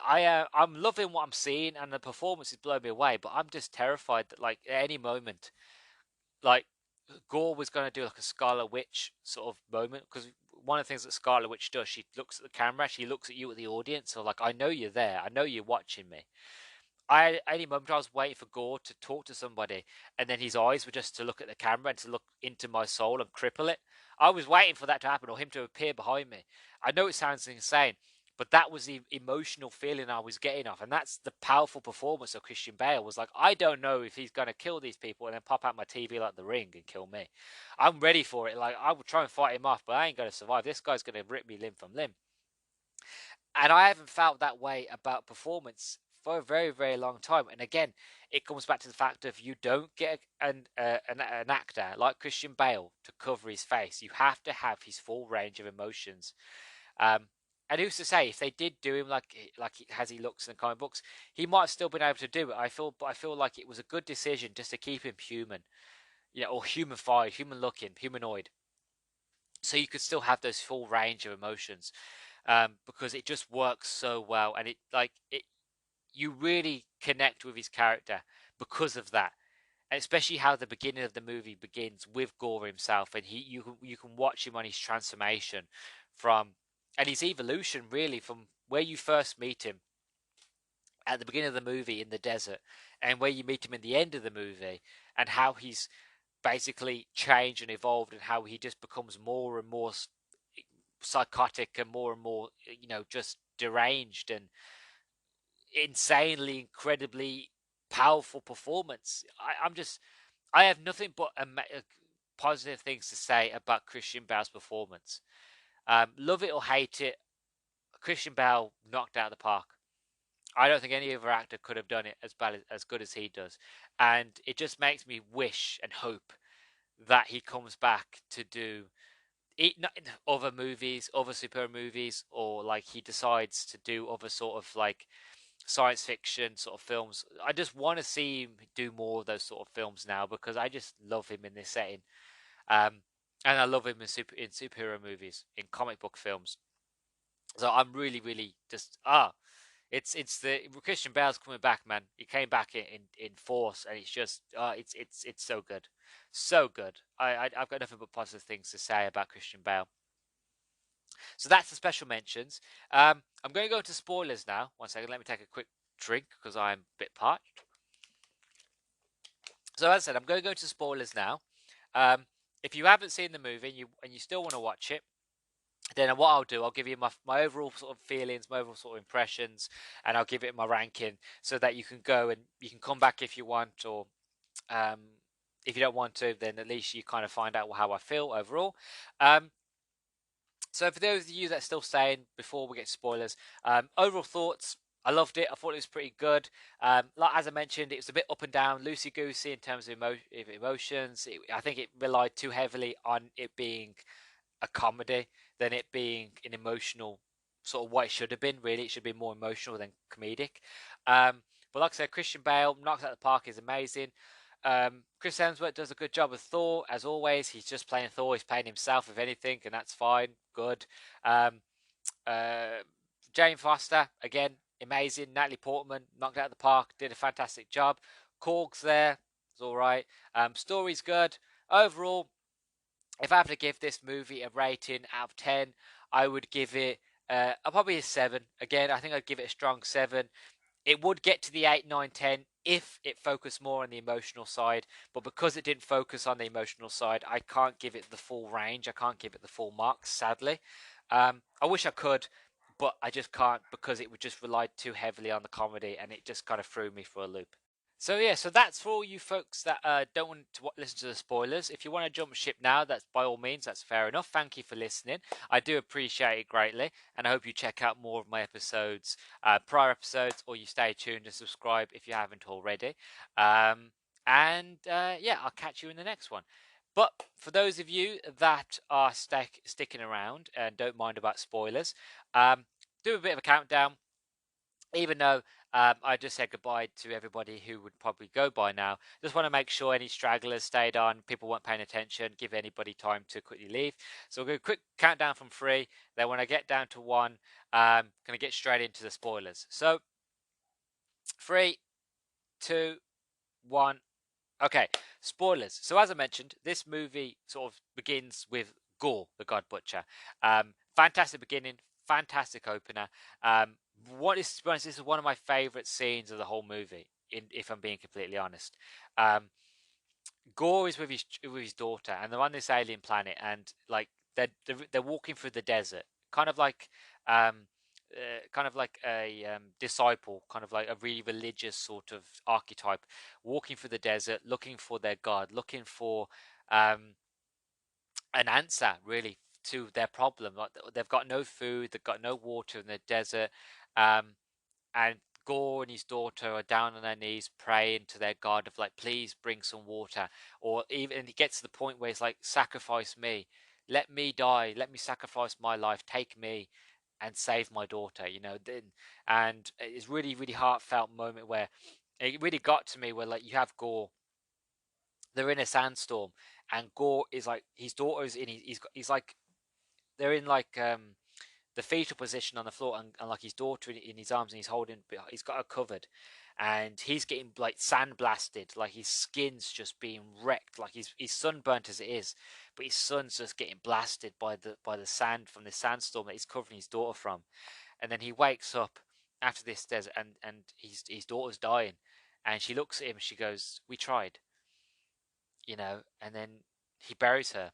I'm loving what I'm seeing and the performance is blowing me away, but I'm just terrified that like at any moment, like Gore was going to do like a Scarlet Witch sort of moment, because one of the things that Scarlet Witch does, she looks at the camera, she looks at you at the audience, so like I know you're there, I know you're watching me. Any moment I was waiting for Gore to talk to somebody, and then his eyes were just to look at the camera and to look into my soul and cripple it. I was waiting for that to happen, or him to appear behind me. I know it sounds insane, but that was the emotional feeling I was getting off, and that's the powerful performance of Christian Bale. Was like, I don't know if he's going to kill these people and then pop out my TV like the Ring and kill me. I'm ready for it. Like I would try and fight him off, but I ain't going to survive. This guy's going to rip me limb from limb. And I haven't felt that way about performance for a very, very long time. And again, it comes back to the fact of you don't get an actor like Christian Bale to cover his face. You have to have his full range of emotions. And who's to say if they did do him like as he looks in the comic books, he might have still been able to do it. I feel like it was a good decision just to keep him human, or humanified, human looking, humanoid, so you could still have those full range of emotions. Because it just works so well, and you really connect with his character because of that. especially how the beginning of the movie begins with Gore himself, and you can watch him on his transformation from and his evolution really from where you first meet him at the beginning of the movie in the desert, and where you meet him in the end of the movie, and how he's basically changed and evolved, and how he just becomes more and more psychotic and more, just deranged and insanely, incredibly powerful performance. I have nothing but positive things to say about Christian Bale's performance. Love it or hate it, Christian Bale knocked out of the park. I don't think any other actor could have done it as good as he does, and it just makes me wish and hope that he comes back to do other movies, other superhero movies, or like he decides to do other sort of like science fiction sort of films. I just want to see him do more of those sort of films now because I just love him in this setting, um, and I love him in superhero movies, in comic book films. So I'm really, really just it's the Christian Bale's coming back, man. He came back in force, and it's just it's so good, so good. I've got nothing but positive things to say about Christian Bale. So that's the special mentions. I'm going to go to spoilers now. One second, let me take a quick drink because I'm a bit parched. So as I said, I'm going to go to spoilers now. If you haven't seen the movie and you still want to watch it, then what I'll do, I'll give you my overall sort of feelings, my overall sort of impressions, and I'll give it my ranking so that you can go and you can come back if you want, or um, if you don't want to, then at least you kind of find out how I feel overall. So for those of you that are still staying before we get spoilers, overall thoughts. I loved it. I thought it was pretty good. Like as I mentioned, it was a bit up and down, loosey goosey in terms of emotions. I think it relied too heavily on it being a comedy than it being an emotional sort of what it should have been. Really, it should be more emotional than comedic. But like I said, Christian Bale knocks out the park is amazing. Chris Hemsworth does a good job of Thor, as always. He's just playing Thor. He's playing himself, if anything, and that's fine. Good. Um, uh, Jane Foster, again, amazing. Natalie Portman knocked out the park, did a fantastic job. Korg's there, it's all right. Story's good. Overall, if I have to give this movie a rating out of 10, I would give it probably a 7. Again, I think I'd give it a strong 7. It would get to the 8, 9, 10 if it focused more on the emotional side, but because it didn't focus on the emotional side, I can't give it the full range. I can't give it the full marks, sadly. I wish I could, but I just can't because it would just rely too heavily on the comedy, and it just kind of threw me for a loop. So yeah, so that's for all you folks that don't want to listen to the spoilers. If you want to jump ship now, that's by all means, that's fair enough. Thank you for listening. I do appreciate it greatly, and I hope you check out more of my episodes, prior episodes, or you stay tuned and subscribe if you haven't already. Yeah, I'll catch you in the next one. But for those of you that are sticking around and don't mind about spoilers, do a bit of a countdown. Even though I just said goodbye to everybody who would probably go by now, just want to make sure any stragglers stayed on, people weren't paying attention, give anybody time to quickly leave. So we'll go quick countdown from 3. Then when I get down to 1, going to get straight into the spoilers. So 3, 2, 1. Okay, spoilers. So as I mentioned, this movie sort of begins with Gore, the God Butcher. Fantastic beginning, fantastic opener. What is, to be honest, this is one of my favourite scenes of the whole movie. If I'm being completely honest, Gore is with his daughter, and they're on this alien planet, and like they're walking through the desert, kind of like a disciple, kind of like a really religious sort of archetype, walking through the desert, looking for their God, looking for an answer really to their problem. Like they've got no food, they've got no water in the desert, and Gore and his daughter are down on their knees praying to their God of like, please bring some water. Or even, and he gets to the point where he's like, sacrifice me, let me die, let me sacrifice my life, take me and save my daughter. And it's really, really heartfelt moment where it really got to me, where like you have Gore, they're in a sandstorm, and Gore is like, his daughter's in, he's like, they're in like the fetal position on the floor, and like his daughter in his arms, and he's got her covered, and he's getting like sandblasted, like his skin's just being wrecked, like he's sunburnt as it is, but his son's just getting blasted by the sand from the sandstorm that he's covering his daughter from. And then he wakes up after this desert, and his daughter's dying, and she looks at him, she goes, "We tried," and then he buries her,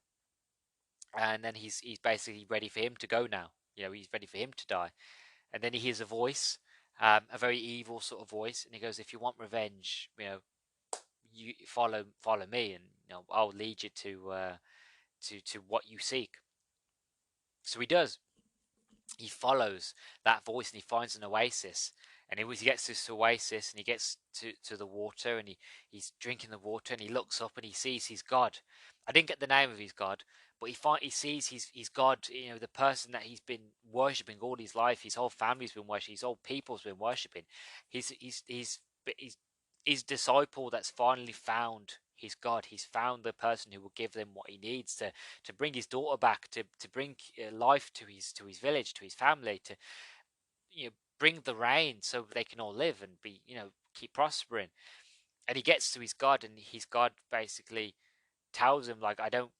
and then he's basically ready for him to go now. He's ready for him to die. And then he hears a voice, a very evil sort of voice, and he goes, "If you want revenge, you follow me, and I'll lead you to what you seek." So he does. He follows that voice, and he finds an oasis. And he gets to this oasis, and he gets to the water, and he's drinking the water, and he looks up and he sees his God. I didn't get the name of his God, but he sees his God, the person that he's been worshipping all his life. His whole family's been worshipping. His whole people's been worshipping. His disciple that's finally found his God. He's found the person who will give them what he needs to bring his daughter back, to bring life to his village, to his family, to bring the rain so they can all live and be keep prospering. And he gets to his God, and his God basically tells him, like, I don't.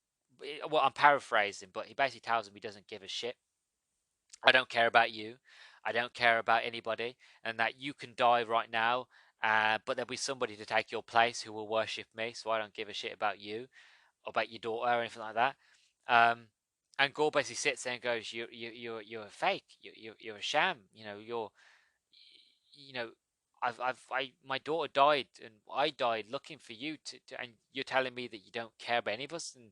Well, I'm paraphrasing, but he basically tells him he doesn't give a shit. I don't care about you. I don't care about anybody, and that you can die right now, but there'll be somebody to take your place who will worship me. So I don't give a shit about you, or about your daughter, or anything like that. And Gore basically sits there and goes, "You're a fake. You're a sham. You know, my daughter died, and I died looking for you and you're telling me that you don't care about any of us." And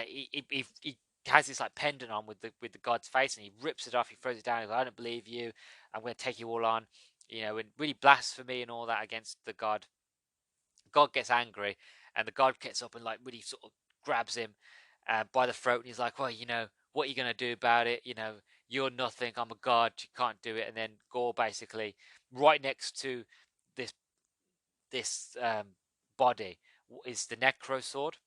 he has this like pendant on with the god's face, and he rips it off. He throws it down. He goes, "I don't believe you. I'm going to take you all on," and really blasphemy and all that against the god. God gets angry, and the god gets up and like really sort of grabs him by the throat, and he's like, "Well, what are you going to do about it? You're nothing. I'm a god. You can't do it." And then Gore basically, right next to this body, is the necro sword.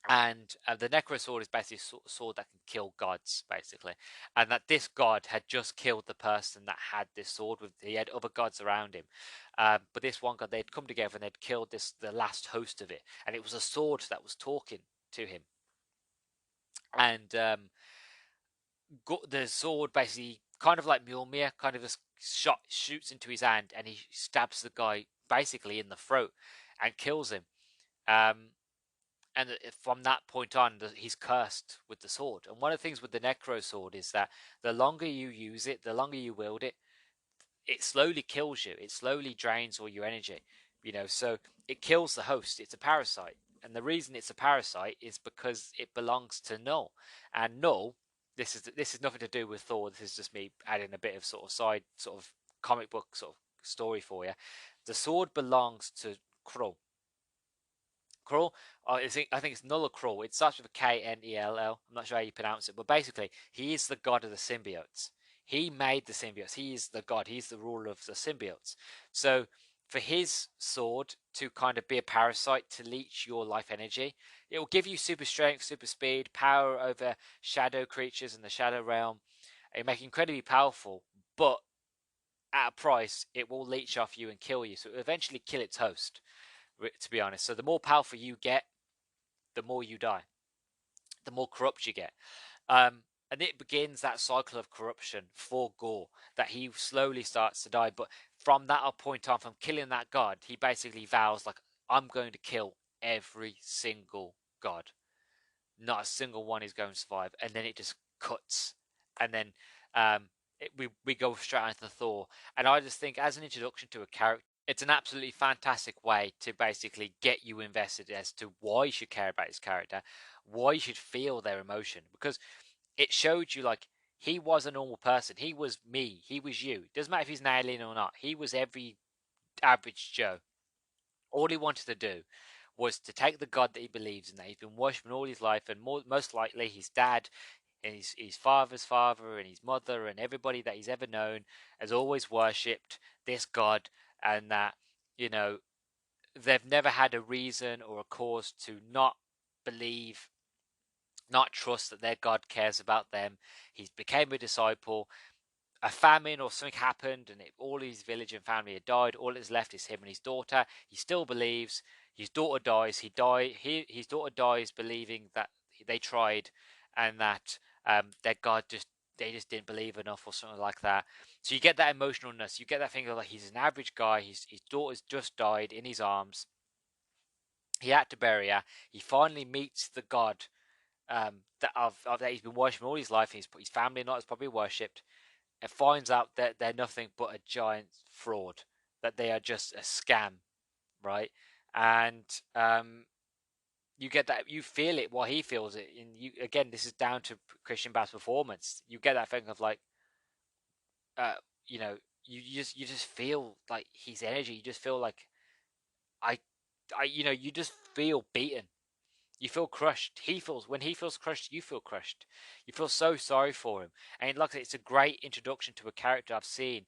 And the necro sword is basically a sword that can kill gods, basically. And that this god had just killed the person that had this sword. He had other gods around him, but this one god, they'd come together and they'd killed the last host of it, and it was a sword that was talking to him. And the sword basically, kind of like Mjolnir, kind of just shoots into his hand, and he stabs the guy basically in the throat and kills him. And from that point on, he's cursed with the sword. And one of the things with the necro sword is that the longer you use it, the longer you wield it, it slowly kills you. It slowly drains all your energy. So it kills the host. It's a parasite. And the reason it's a parasite is because it belongs to Null. And Null, this is nothing to do with Thor. This is just me adding a bit of sort of side sort of comic book sort of story for you. The sword belongs to Krull. Krull, I think it's Null Krull. It starts with a Knell. I'm not sure how you pronounce it, but basically, he is the god of the symbiotes. He made the symbiotes. He is the god. He's the ruler of the symbiotes. So, for his sword to kind of be a parasite to leech your life energy, it will give you super strength, super speed, power over shadow creatures in the shadow realm. It make you incredibly powerful, but at a price, it will leech off you and kill you. So, it will eventually kill its host, to be honest. So the more powerful you get, the more you die, the more corrupt you get. And it begins that cycle of corruption for Gore, that he slowly starts to die. But from that point on, from killing that god, he basically vows, like, I'm going to kill every single god. Not a single one is going to survive. And then it just cuts. And then we go straight into Thor. And I just think, as an introduction to a character, it's an absolutely fantastic way to basically get you invested as to why you should care about his character, why you should feel their emotion, because it showed you, like, he was a normal person. He was me. He was you. It doesn't matter if he's an alien or not. He was every average Joe. All he wanted to do was to take the God that he believes in, that he's been worshipping all his life, and most likely his dad and his father's father and his mother and everybody that he's ever known has always worshipped this God, and that, they've never had a reason or a cause to not believe, not trust that their God cares about them. He became a disciple, a famine or something happened and all his village and family had died. All that's left is him and his daughter. He still believes. His daughter dies. His daughter dies believing that they tried, and that their God they just didn't believe enough or something like that. So you get that emotionalness. You get that thing of like he's an average guy. His daughter's just died in his arms. He had to bury her. He finally meets the God that he's been worshipping all his life. His family not as probably worshipped, and finds out that they're nothing but a giant fraud, that they are just a scam, right? And you get that, you feel it while he feels it, and you again, this is down to Christian Bale's performance. You get that feeling of like, uh, you know, you just feel like his energy. You just feel like I, you just feel beaten. You feel crushed. When he feels crushed, you feel crushed. You feel so sorry for him, and like it's a great introduction to a character I've seen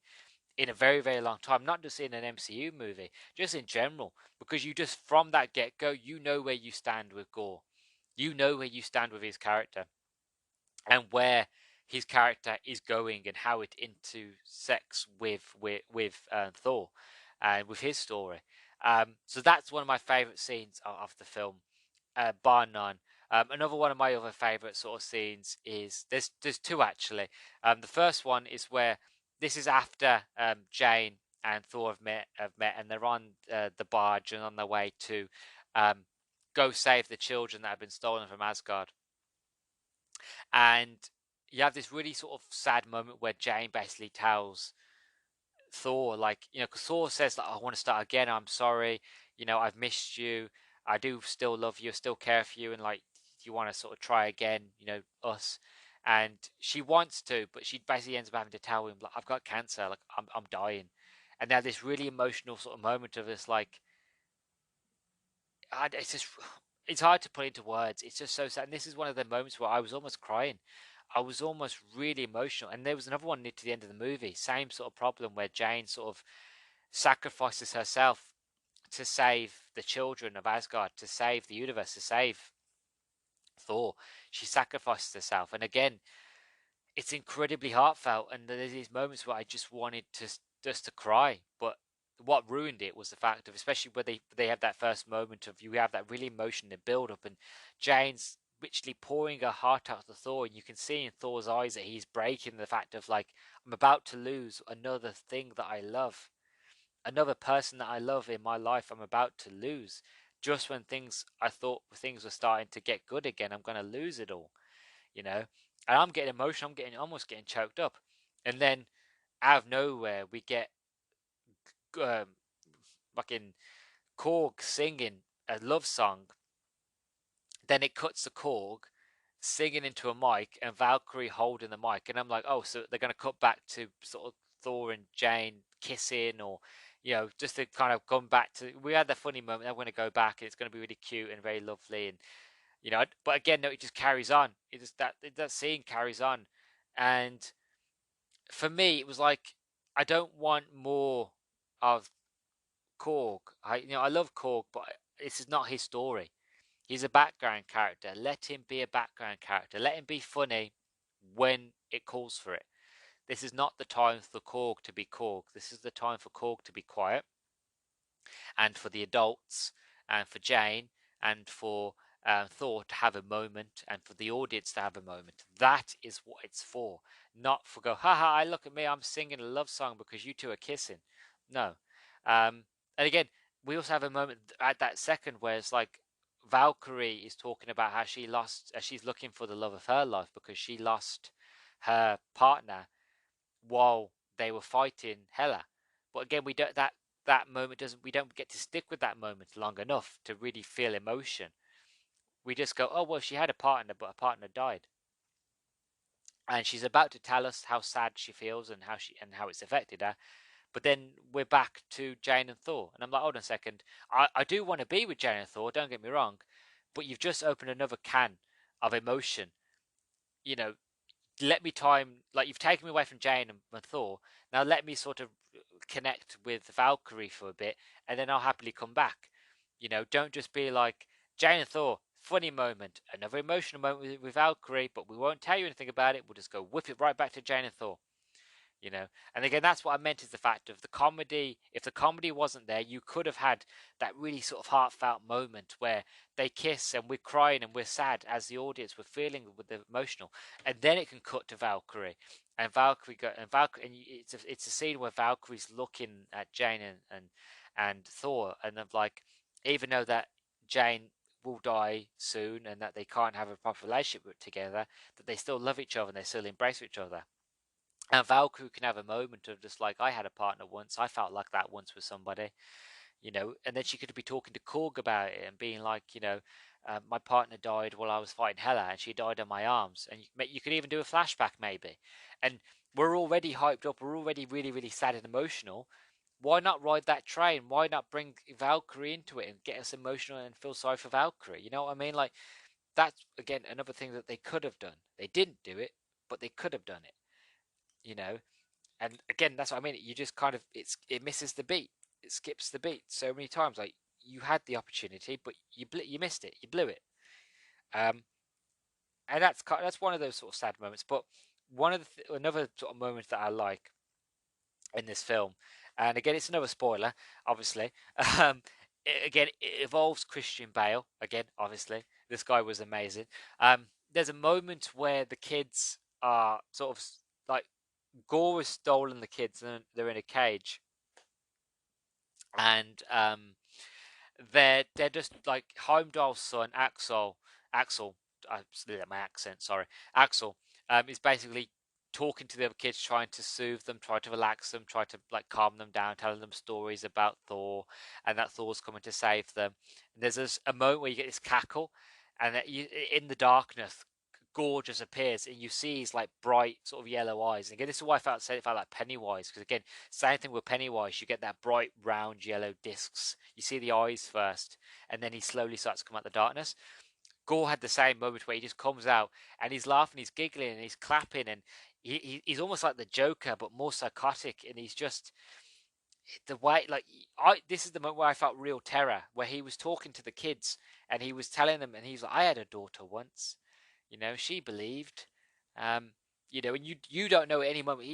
in a very, very long time, not just in an MCU movie, just in general, because you just, from that get-go, you know where you stand with Gore. You know where you stand with his character and where his character is going and how it intersects with Thor and with his story. So that's one of my favorite scenes of the film, bar none. Another one of my other favorite sort of scenes is there's two actually. The first one is where this is after Jane and Thor have met and they're on the barge and on their way to um, go save the children that have been stolen from Asgard. And you have this really sort of sad moment where Jane basically tells Thor, like, because Thor says, like, I want to start again. I'm sorry. I've missed you. I do still love you, still care for you. And like, you want to sort of try again, us. And she wants to, but she basically ends up having to tell him, like, I've got cancer. Like, I'm dying. And now this really emotional sort of moment of this, like, it's just, it's hard to put into words. It's just so sad. And this is one of the moments where I was almost crying. I was almost really emotional. And there was another one near to the end of the movie, same sort of problem where Jane sort of sacrifices herself to save the children of Asgard, to save the universe, to save Thor. She sacrifices herself. And again, it's incredibly heartfelt. And there's these moments where I just wanted to just to cry. But what ruined it was the fact of, especially where they have that first moment of, you have that really emotional build up, and Jane's literally pouring her heart out to Thor, and you can see in Thor's eyes that he's breaking, the fact of like, I'm about to lose another thing that I love, another person that I love in my life. I'm about to lose just when I thought things were starting to get good again. I'm going to lose it all, you know. And I'm getting emotional. I'm getting almost getting choked up, and then out of nowhere we get um, fucking Korg singing a love song. Then it cuts to Korg singing into a mic and Valkyrie holding the mic, and I'm like, oh, so they're going to cut back to sort of Thor and Jane kissing, or just to kind of come back to, we had that funny moment. They're going to go back, and it's going to be really cute and very lovely, and but again, no, it just carries on. It just that scene carries on, and for me, it was like, I don't want more of Korg. I love Korg, but this is not his story. He's a background character. Let him be a background character. Let him be funny when it calls for it. This is not the time for Korg to be Korg. This is the time for Korg to be quiet, and for the adults, and for Jane, and for Thor to have a moment, and for the audience to have a moment. That is what it's for. Not for go, haha, I look at me, I'm singing a love song because you two are kissing. No. And again, we also have a moment at that second where it's like, Valkyrie is talking about how she's looking for the love of her life because she lost her partner while they were fighting Hela. But again, we don't that moment doesn't we don't get to stick with that moment long enough to really feel emotion. We just go, oh well, she had a partner, but her partner died, and she's about to tell us how sad she feels and how it's affected her. But then we're back to Jane and Thor, and I'm like, hold on a second. I do want to be with Jane and Thor. Don't get me wrong, but you've just opened another can of emotion. You know, let me time, like, you've taken me away from Jane and Thor. Now let me sort of connect with Valkyrie for a bit, and then I'll happily come back. Don't just be like, Jane and Thor, funny moment, another emotional moment with Valkyrie, but we won't tell you anything about it. We'll just go whip it right back to Jane and Thor. you know. And again, that's what I meant, is the fact of the comedy. If the comedy wasn't there, you could have had that really sort of heartfelt moment where they kiss and we're crying and we're sad as the audience, we're feeling with the emotional, and then it can cut to Valkyrie, and Valkyrie, and it's a scene where Valkyrie's looking at Jane and Thor, and of like, even though that Jane will die soon and that they can't have a proper relationship together, that they still love each other and they still embrace each other. And Valkyrie can have a moment of just like, I had a partner once, I felt like that once with somebody, you know, and then she could be talking to Korg about it and being like, you know, my partner died while I was fighting Hela and she died on my arms. And you could even do a flashback maybe. And we're already hyped up, we're already really, really sad and emotional. Why not ride that train? Why not bring Valkyrie into it and get us emotional and feel sorry for Valkyrie? You know what I mean? Like, that's, again, another thing that they could have done. They didn't do it, but they could have done it, you know? And again, that's what I mean. You just kind of, it misses the beat. It skips the beat so many times. Like, you had the opportunity, but you missed it. You blew it. Um, and that's one of those sort of sad moments. But one of another sort of moment that I like in this film, and again, it's another spoiler, obviously. Again, it involves Christian Bale. Again, obviously, this guy was amazing. There's a moment where the kids are sort of like, Gore has stolen the kids and they're in a cage, and they're just like Heimdall's son Axel. I split my accent. Sorry, Axel. Is basically talking to the other kids, trying to soothe them, try to relax them, try to like calm them down, telling them stories about Thor, and that Thor's coming to save them. And there's a moment where you get this cackle, and in the darkness, Gorgeous appears, and you see his like bright sort of yellow eyes. And again, this is why it felt like Pennywise, because again, same thing with Pennywise. You get that bright round yellow discs. You see the eyes first, and then he slowly starts to come out the darkness. Gore had the same moment where he just comes out and he's laughing, he's giggling, and he's clapping, and he's almost like the Joker, but more psychotic. And he's just the way, like, this is the moment where I felt real terror, where he was talking to the kids and he was telling them, and he's like, I had a daughter once, you know, she believed, um, you know, and you don't know at any moment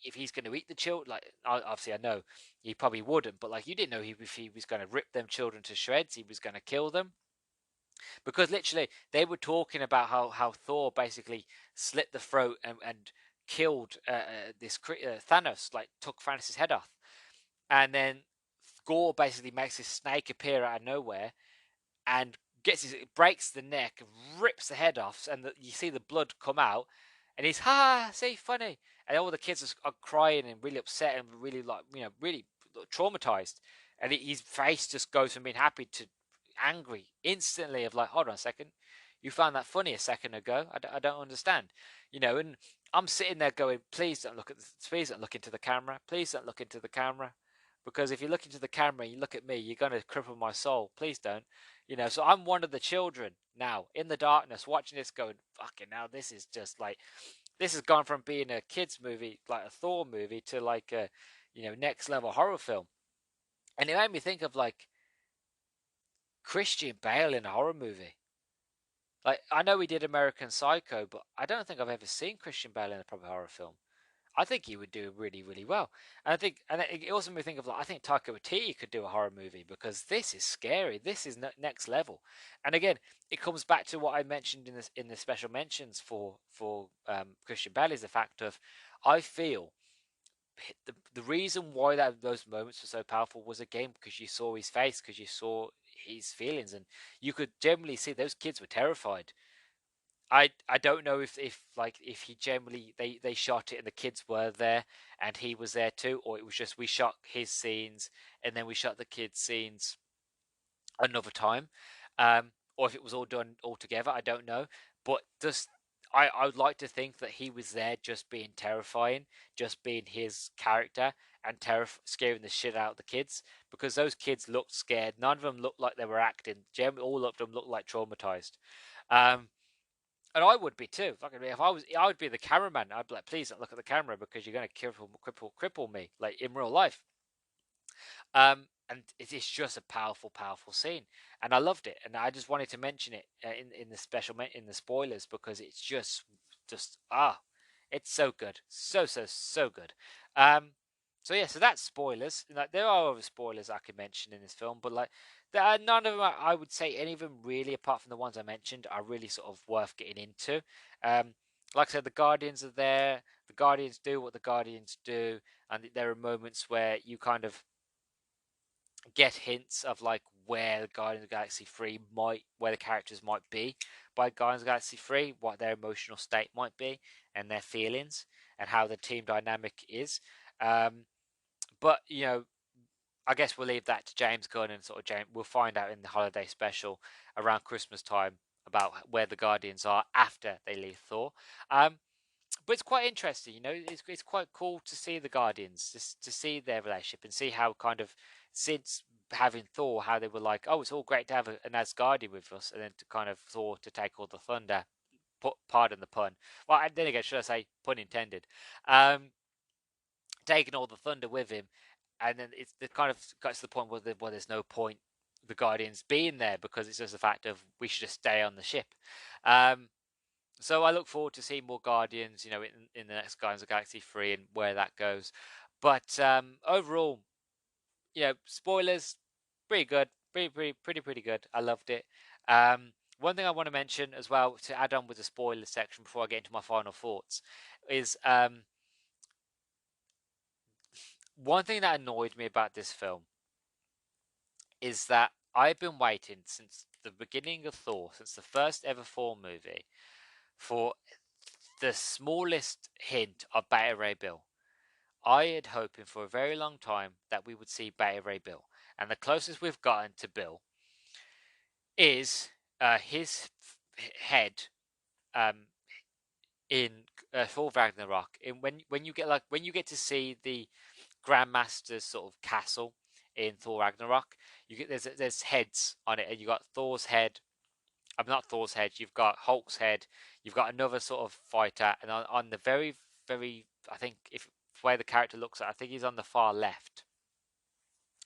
if he's going to eat the children. Like, obviously, I know he probably wouldn't, but like, you didn't know if he was going to rip them children to shreds, he was going to kill them, because literally they were talking about how Thor basically slit the throat and killed this Thanos, like took Thanos' head off, and then Gore basically makes this snake appear out of nowhere and breaks the neck, rips the head off, and you see the blood come out, and he's see, funny, and all the kids are crying and really upset and really, like, you know, really traumatized, and his face just goes from being happy to angry instantly, of like, hold on a second, you found that funny a second ago. I don't understand, you know. And I'm sitting there going, please don't look please don't look into the camera, please don't look into the camera, because if you look into the camera and you look at me, you're going to cripple my soul. Please don't, you know. So I'm one of the children now in the darkness watching this, going, fucking now, this is just like, this has gone from being a kids movie, like a Thor movie, to like a, you know, next level horror film. And it made me think of like Christian Bale in a horror movie. Like, I know he did American Psycho, but I don't think I've ever seen Christian Bale in a proper horror film. I think he would do really, really well. And I think, and it also made me think of like, I think Taika Waititi could do a horror movie, because this is scary. This is next level. And again, it comes back to what I mentioned in the special mentions for Christian Bale, is the fact of, I feel the reason why those moments were so powerful was, again, because you saw his face, because you saw his feelings, and you could generally see those kids were terrified. I don't know if like, if he generally, they shot it and the kids were there and he was there too, or it was just we shot his scenes and then we shot the kids scenes another time, or if it was all done all together. I don't know, but just, I would like to think that he was there just being terrifying, just being his character, and scaring the shit out of the kids, because those kids looked scared. None of them looked like they were acting. Generally, all of them looked like traumatized. Um, and I would be too. Fucking, if I would be the cameraman. I'd be like, please don't look at the camera, because you're going to cripple me, like in real life. And it is just a powerful, powerful scene, and I loved it. And I just wanted to mention it in the in the spoilers, because it's just It's so good, so good. Um, so that's spoilers. Like there are other spoilers I could mention in this film, but like there are none of them. I would say any of them really, apart from the ones I mentioned, are really sort of worth getting into. Like I said, the Guardians are there. The Guardians do what the Guardians do, and there are moments where you kind of get hints of like where the Guardians of the Galaxy 3 where the characters might be by Guardians of the Galaxy 3, what their emotional state might be, and their feelings, and how the team dynamic is. Um, but I guess we'll leave that to James Gunn, and sort of we'll find out in the holiday special around Christmas time about where the Guardians are after they leave Thor. Um, but it's quite interesting, it's quite cool to see the Guardians, just to see their relationship and see how kind of since having Thor, how they were like, oh, it's all great to have an Asgardian with us, and then to kind of Thor to take all the thunder. Pardon the pun. Well, then again, should I say pun intended? Taking all the thunder with him, and then it kind of got to the point where there's no point the Guardians being there because it's just the fact of we should just stay on the ship. So I look forward to seeing more Guardians, in the next Guardians of the Galaxy 3 and where that goes. But overall, spoilers, pretty good, pretty good. I loved it. One thing I want to mention as well to add on with the spoiler section before I get into my final thoughts is one thing that annoyed me about this film is that I've been waiting since the beginning of Thor, since the first ever Thor movie, for the smallest hint of Beta Ray Bill. I had hoping for a very long time that we would see Beta Ray Bill, and the closest we've gotten to Bill is his head in Thor Ragnarok. When you get to see the Grandmaster's sort of castle in Thor Ragnarok, you get there's heads on it, and you got Thor's head. I'm not Thor's head. You've got Hulk's head. You've got another sort of fighter, and on the very, very, I think if where the character looks at, I think he's on the far left.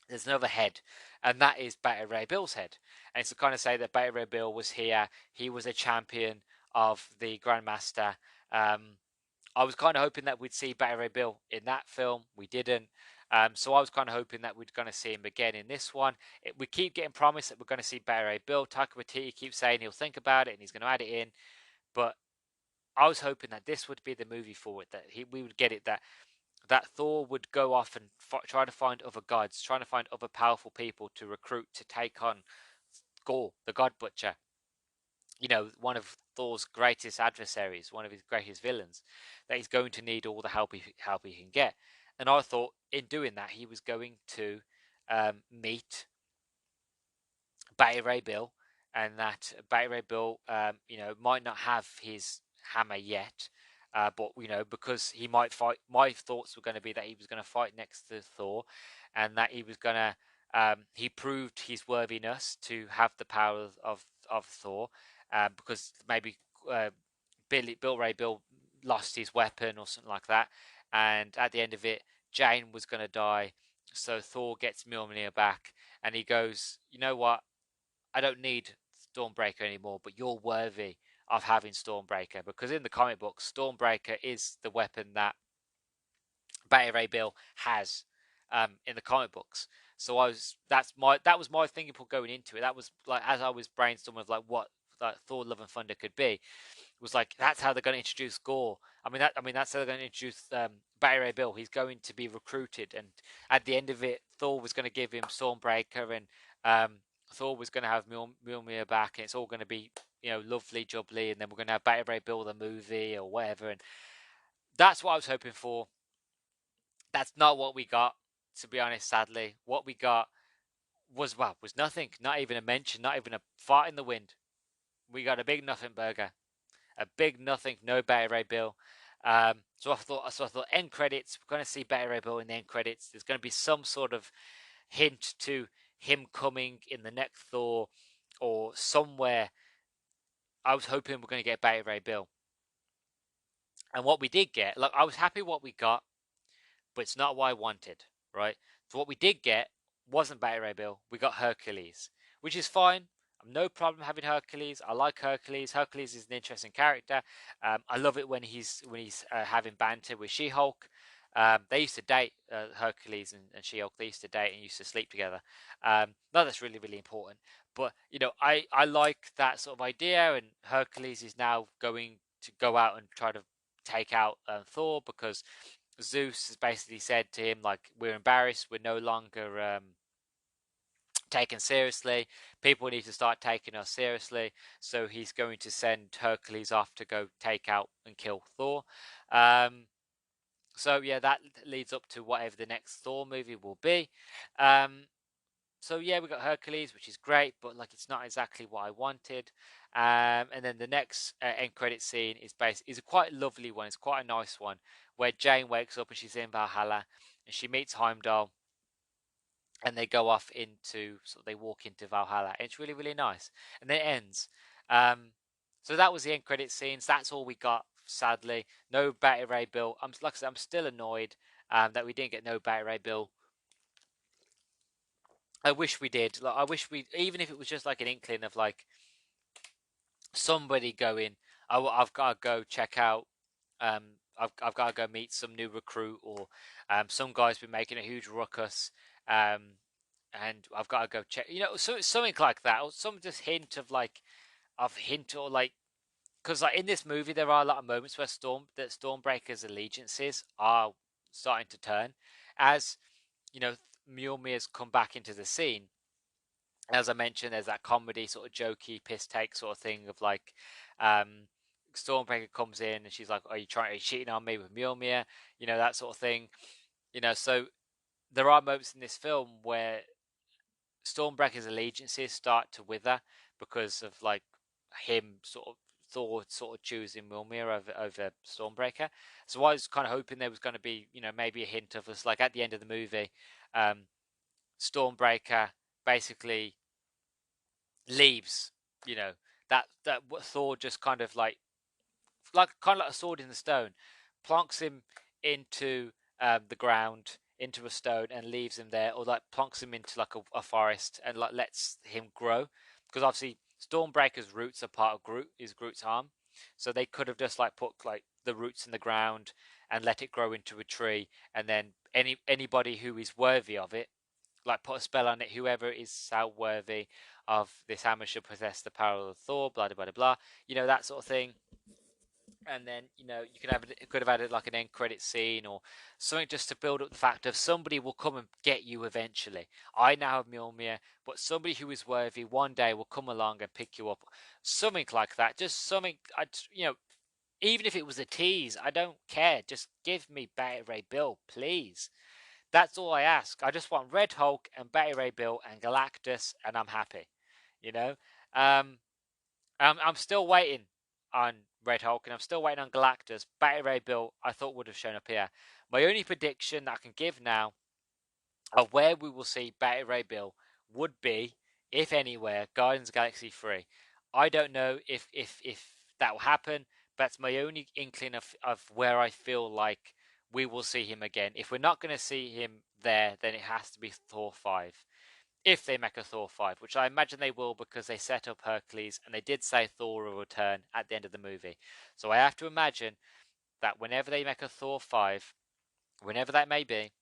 There's another head, and that is Beta Ray Bill's head. And it's to kind of say that Beta Ray Bill was here. He was a champion of the Grandmaster. I was kind of hoping that we'd see Beta Ray Bill in that film. We didn't. So I was kind of hoping that we're going to see him again in this one. We keep getting promised that we're going to see Beta Ray Bill. Taika Waititi keeps saying he'll think about it and he's going to add it in. But I was hoping that this would be the movie for it, that we would get it, that Thor would go off and try to find other gods, trying to find other powerful people to recruit to take on Gore, the God Butcher. One of Thor's greatest adversaries, one of his greatest villains, that he's going to need all the help he can get. And I thought in doing that, he was going to meet Beta Ray Bill, and that Beta Ray Bill, might not have his hammer yet, but because he might fight. My thoughts were going to be that he was going to fight next to Thor, and that he was going to. He proved his worthiness to have the power of Thor, because maybe Bill Ray Bill lost his weapon or something like that, and at the end of it, Jane was going to die. So Thor gets Mjolnir back, and he goes, "You know what? I don't need Stormbreaker anymore, but you're worthy of having Stormbreaker," because in the comic books, Stormbreaker is the weapon that Beta Ray Bill has in the comic books. So that was my thinking for going into it. That was like as I was brainstorming of like what like Thor: Love and Thunder could be. Was like that's how they're going to introduce Gore. That's how they're going to introduce Beta Ray Bill. He's going to be recruited, and at the end of it, Thor was going to give him Stormbreaker, and Thor was going to have Mjolnir back, and it's all going to be lovely jubbly, and then we're going to have Beta Ray Bill the movie or whatever, and that's what I was hoping for. That's not what we got, to be honest. Sadly, what we got was nothing. Not even a mention. Not even a fart in the wind. We got a big nothing burger. A big nothing, no Beta Ray Bill. So I thought end credits. We're going to see Beta Ray Bill in the end credits. There's going to be some sort of hint to him coming in the next Thor or somewhere. I was hoping we're going to get Beta Ray Bill, and what we did get, look, I was happy what we got, but it's not what I wanted, right? So what we did get wasn't Beta Ray Bill. We got Hercules, which is fine. no problem having Hercules. I like Hercules. Hercules is an interesting character. I love it when he's having banter with She-Hulk. They used to date, Hercules and She-Hulk. They used to date and used to sleep together. No, that's really, really important. But I like that sort of idea. And Hercules is now going to go out and try to take out Thor, because Zeus has basically said to him, like, we're embarrassed. We're no longer taken seriously. People need to start taking us seriously. So he's going to send Hercules off to go take out and kill Thor. So yeah, that leads up to whatever the next Thor movie will be. So yeah, we got Hercules, which is great, but like it's not exactly what I wanted. And then the next end credit scene is a quite lovely one. It's quite a nice one where Jane wakes up and she's in Valhalla and she meets Heimdall, and they go off into they walk into Valhalla. It's really, really nice, and then it ends. So that was the end credit scenes. That's all we got. Sadly, no Beta Ray Bill. Like I said, I'm still annoyed that we didn't get no Beta Ray Bill. I wish we did. Like, I wish we, even if it was just like an inkling of like somebody going, I've got to go check out. I've got to go meet some new recruit, or some guy's been making a huge ruckus. And I've got to go check. So something like that, or some just hint of hint, or like, because like in this movie there are a lot of moments where Stormbreaker's allegiances are starting to turn, as Mjolnir's come back into the scene. As I mentioned, there's that comedy sort of jokey piss take sort of thing of like, Stormbreaker comes in and she's like, "Are you cheating on me with Mjolnir?" That sort of thing. So there are moments in this film where Stormbreaker's allegiances start to wither because of like him Thor sort of choosing Mjolnir over Stormbreaker. So I was kind of hoping there was going to be maybe a hint of us, like, at the end of the movie, Stormbreaker basically leaves. That Thor just kind of like a sword in the stone, plonks him into the ground, into a stone, and leaves him there, or like plonks him into like a forest and like lets him grow, because obviously Stormbreaker's roots are part of Groot's arm, so they could have just like put like the roots in the ground and let it grow into a tree, and then anybody who is worthy of it, like put a spell on it, whoever is so worthy of this hammer should possess the power of Thor, blah blah blah blah, that sort of thing. And then you could have added like an end credit scene or something, just to build up the fact of somebody will come and get you eventually. I now have Mjolnir, but somebody who is worthy one day will come along and pick you up. Something like that. Just something. Even if it was a tease, I don't care. Just give me Beta Ray Bill, please. That's all I ask. I just want Red Hulk and Beta Ray Bill and Galactus, and I'm happy. You know. I'm still waiting on Red Hulk, and I'm still waiting on Galactus. Beta Ray Bill, I thought would have shown up here. My only prediction that I can give now of where we will see Beta Ray Bill would be, if anywhere, Guardians of the Galaxy 3. I don't know if that will happen, but that's my only inkling of where I feel like we will see him again. If we're not going to see him there, then it has to be Thor 5. If they make a Thor 5, which I imagine they will, because they set up Hercules and they did say Thor will return at the end of the movie. So I have to imagine that whenever they make a Thor 5, whenever that may be,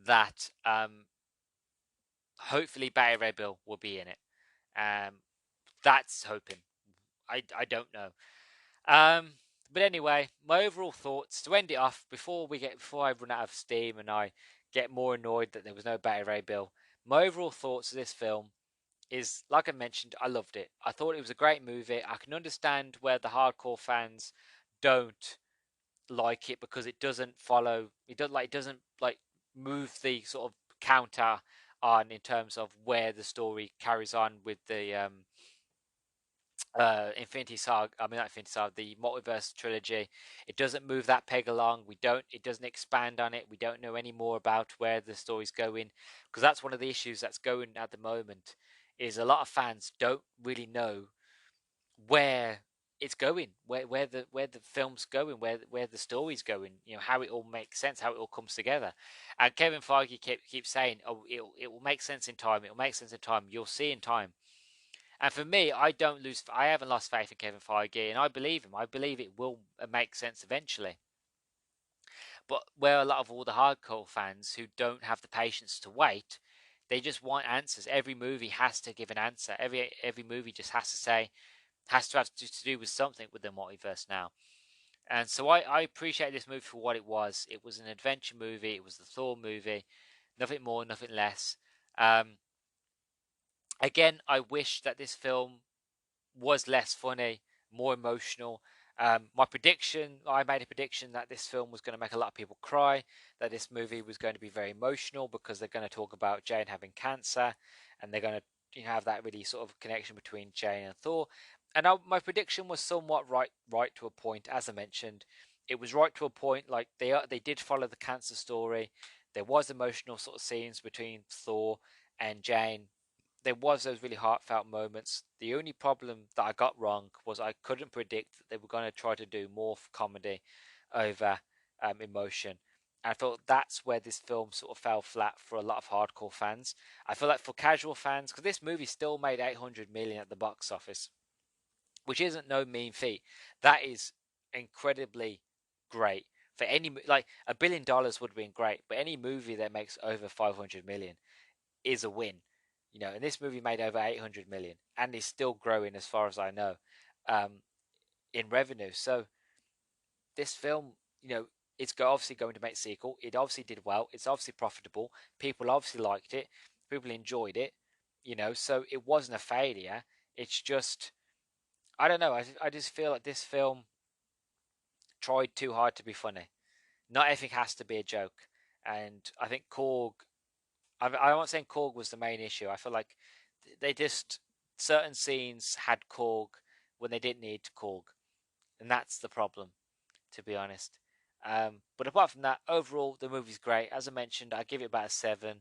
that hopefully Beta Ray Bill will be in it. That's hoping. I don't know. But anyway, my overall thoughts to end it off before I run out of steam and I get more annoyed that there was no Beta Ray Bill. My overall thoughts of this film is, like I mentioned, I loved it. I thought it was a great movie. I can understand where the hardcore fans don't like it, because it doesn't follow. It doesn't move the sort of counter on in terms of where the story carries on with the Infinity Saga. I mean, not Infinity Saga, the Multiverse trilogy. It doesn't move that peg along. It doesn't expand on it. We don't know any more about where the story's going, because that's one of the issues that's going at the moment. Is a lot of fans don't really know where it's going, where the film's going, where the story's going. How it all makes sense, how it all comes together. And Kevin Feige keeps saying, "Oh, it will make sense in time. It will make sense in time. You'll see in time." And for me, I haven't lost faith in Kevin Feige, and I believe him. I believe it will make sense eventually. But where a lot of all the hardcore fans who don't have the patience to wait, they just want answers. Every movie has to give an answer. Every movie just has to say, has to have to do with something with the multiverse now. And so I appreciate this movie for what it was. It was an adventure movie. It was the Thor movie. Nothing more, nothing less. Again, I wish that this film was less funny, more emotional. I made a prediction that this film was going to make a lot of people cry, that this movie was going to be very emotional because they're going to talk about Jane having cancer, and they're going to have that really sort of connection between Jane and Thor. And my prediction was somewhat right to a point. As I mentioned, it was right to a point. Like they did follow the cancer story. There was emotional sort of scenes between Thor and Jane. There was those really heartfelt moments. The only problem that I got wrong was I couldn't predict that they were going to try to do more comedy over emotion. And I thought that's where this film sort of fell flat for a lot of hardcore fans. I feel like for casual fans, because this movie still made 800 million at the box office, which isn't no mean feat. That is incredibly great for any like $1 billion would have been great, but any movie that makes over 500 million is a win. And this movie made over 800 million and is still growing as far as I know in revenue. So this film, it's obviously going to make a sequel. It obviously did well. It's obviously profitable. People obviously liked it. People enjoyed it. So it wasn't a failure. It's just, I don't know. I just feel like this film tried too hard to be funny. Not everything has to be a joke. And I think Korg, I'm not saying Korg was the main issue. I feel like they just, certain scenes had Korg when they didn't need Korg. And that's the problem, to be honest. But apart from that, overall, the movie's great. As I mentioned, I give it about a 7.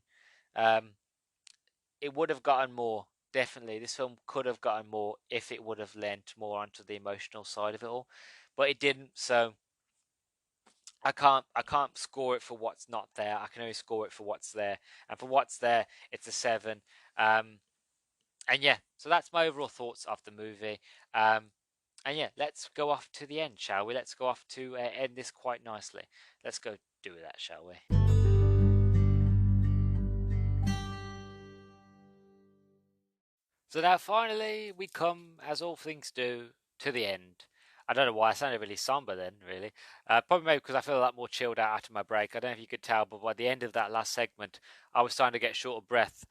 It would have gotten more, definitely. This film could have gotten more if it would have lent more onto the emotional side of it all. But it didn't, so I can't score it for what's not there. I can only score it for what's there. And for what's there, it's a 7. And yeah, so that's my overall thoughts of the movie. And yeah, let's go off to the end, shall we? Let's go off to end this quite nicely. Let's go do that, shall we? So now finally we come, as all things do, to the end. I don't know why I sounded really somber then, really. Probably maybe because I feel a lot more chilled out after my break. I don't know if you could tell, but by the end of that last segment, I was starting to get short of breath.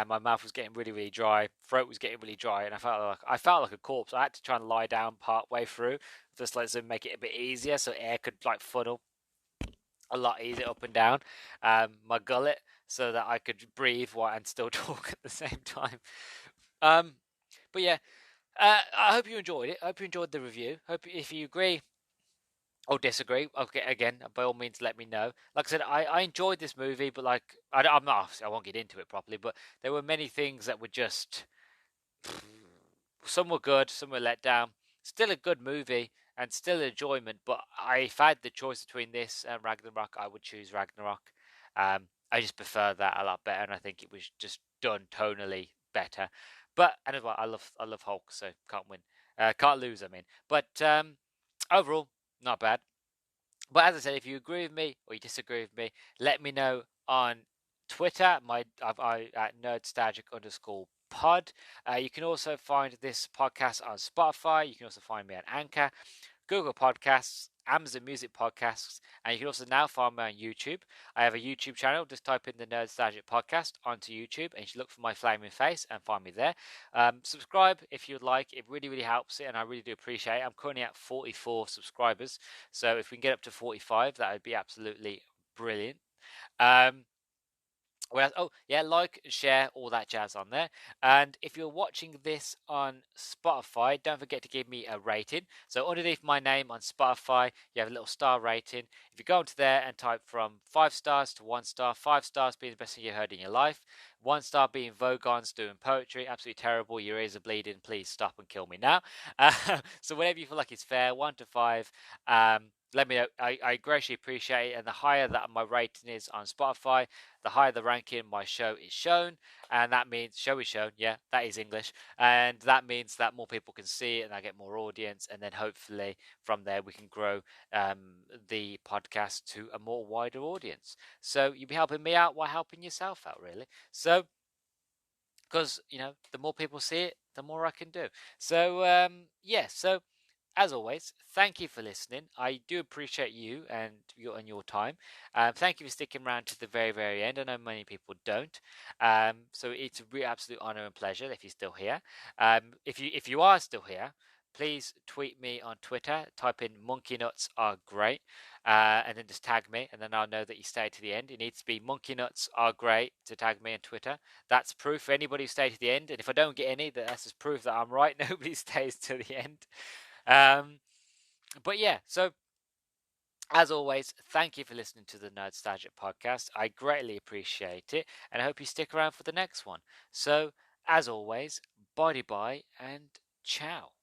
My mouth was getting really, really dry. Throat was getting really dry, and I felt like a corpse. I had to try and lie down part way through, just like to make it a bit easier, so air could like funnel a lot easier up and down my gullet, so that I could breathe while and still talk at the same time. But yeah, I hope you enjoyed it. I hope you enjoyed the review. Hope if you agree or disagree, okay, again, by all means, let me know. Like I said, I enjoyed this movie, but like I'm not, I won't get into it properly. But there were many things that were just, some were good, some were let down. Still a good movie and still enjoyment. But if I had the choice between this and Ragnarok, I would choose Ragnarok. I just prefer that a lot better, and I think it was just done tonally better. But and as well, I love Hulk, so can't win, can't lose. I mean, but overall, not bad. But as I said, if you agree with me or you disagree with me, let me know on Twitter. I at Nerdstalgic_pod. You can also find this podcast on Spotify. You can also find me on Anchor, Google Podcasts, Amazon Music Podcasts, and you can also now find me on YouTube. I have a YouTube channel. Just type in the Nerdstalgic Podcast onto YouTube, and you should look for my flaming face and find me there. Subscribe if you'd like. It really, really helps it, and I really do appreciate it. I'm currently at 44 subscribers, so if we can get up to 45, that would be absolutely brilliant. Oh yeah, like and share all that jazz on there. And if you're watching this on Spotify, don't forget to give me a rating. So underneath my name on Spotify, you have a little star rating. If you go into there and type from 5 stars to 1 star, 5 stars being the best thing you heard in your life, 1 star being Vogons doing poetry, absolutely terrible, your ears are bleeding, please stop and kill me now. So whatever you feel like is fair, 1 to 5, let me know. I greatly appreciate it. And the higher that my rating is on Spotify, the higher the ranking my show is shown. And that means show is shown. Yeah, that is English. And that means that more people can see it and I get more audience. And then hopefully from there we can grow the podcast to a more wider audience. So you'll be helping me out while helping yourself out, really. So, because, the more people see it, the more I can do. So, yeah, so as always, thank you for listening. I do appreciate you and your time. Thank you for sticking around to the very, very end. I know many people don't. So it's a real absolute honor and pleasure if you're still here. If you are still here, please tweet me on Twitter. Type in monkey nuts are great, and then just tag me, and then I'll know that you stayed to the end. It needs to be monkey nuts are great to tag me on Twitter. That's proof for anybody who stayed to the end. And if I don't get any, that's just proof that I'm right. Nobody stays to the end. But yeah, so as always, thank you for listening to the Nerdstalgic podcast. I greatly appreciate it, and I hope you stick around for the next one. So, as always, bye bye and ciao.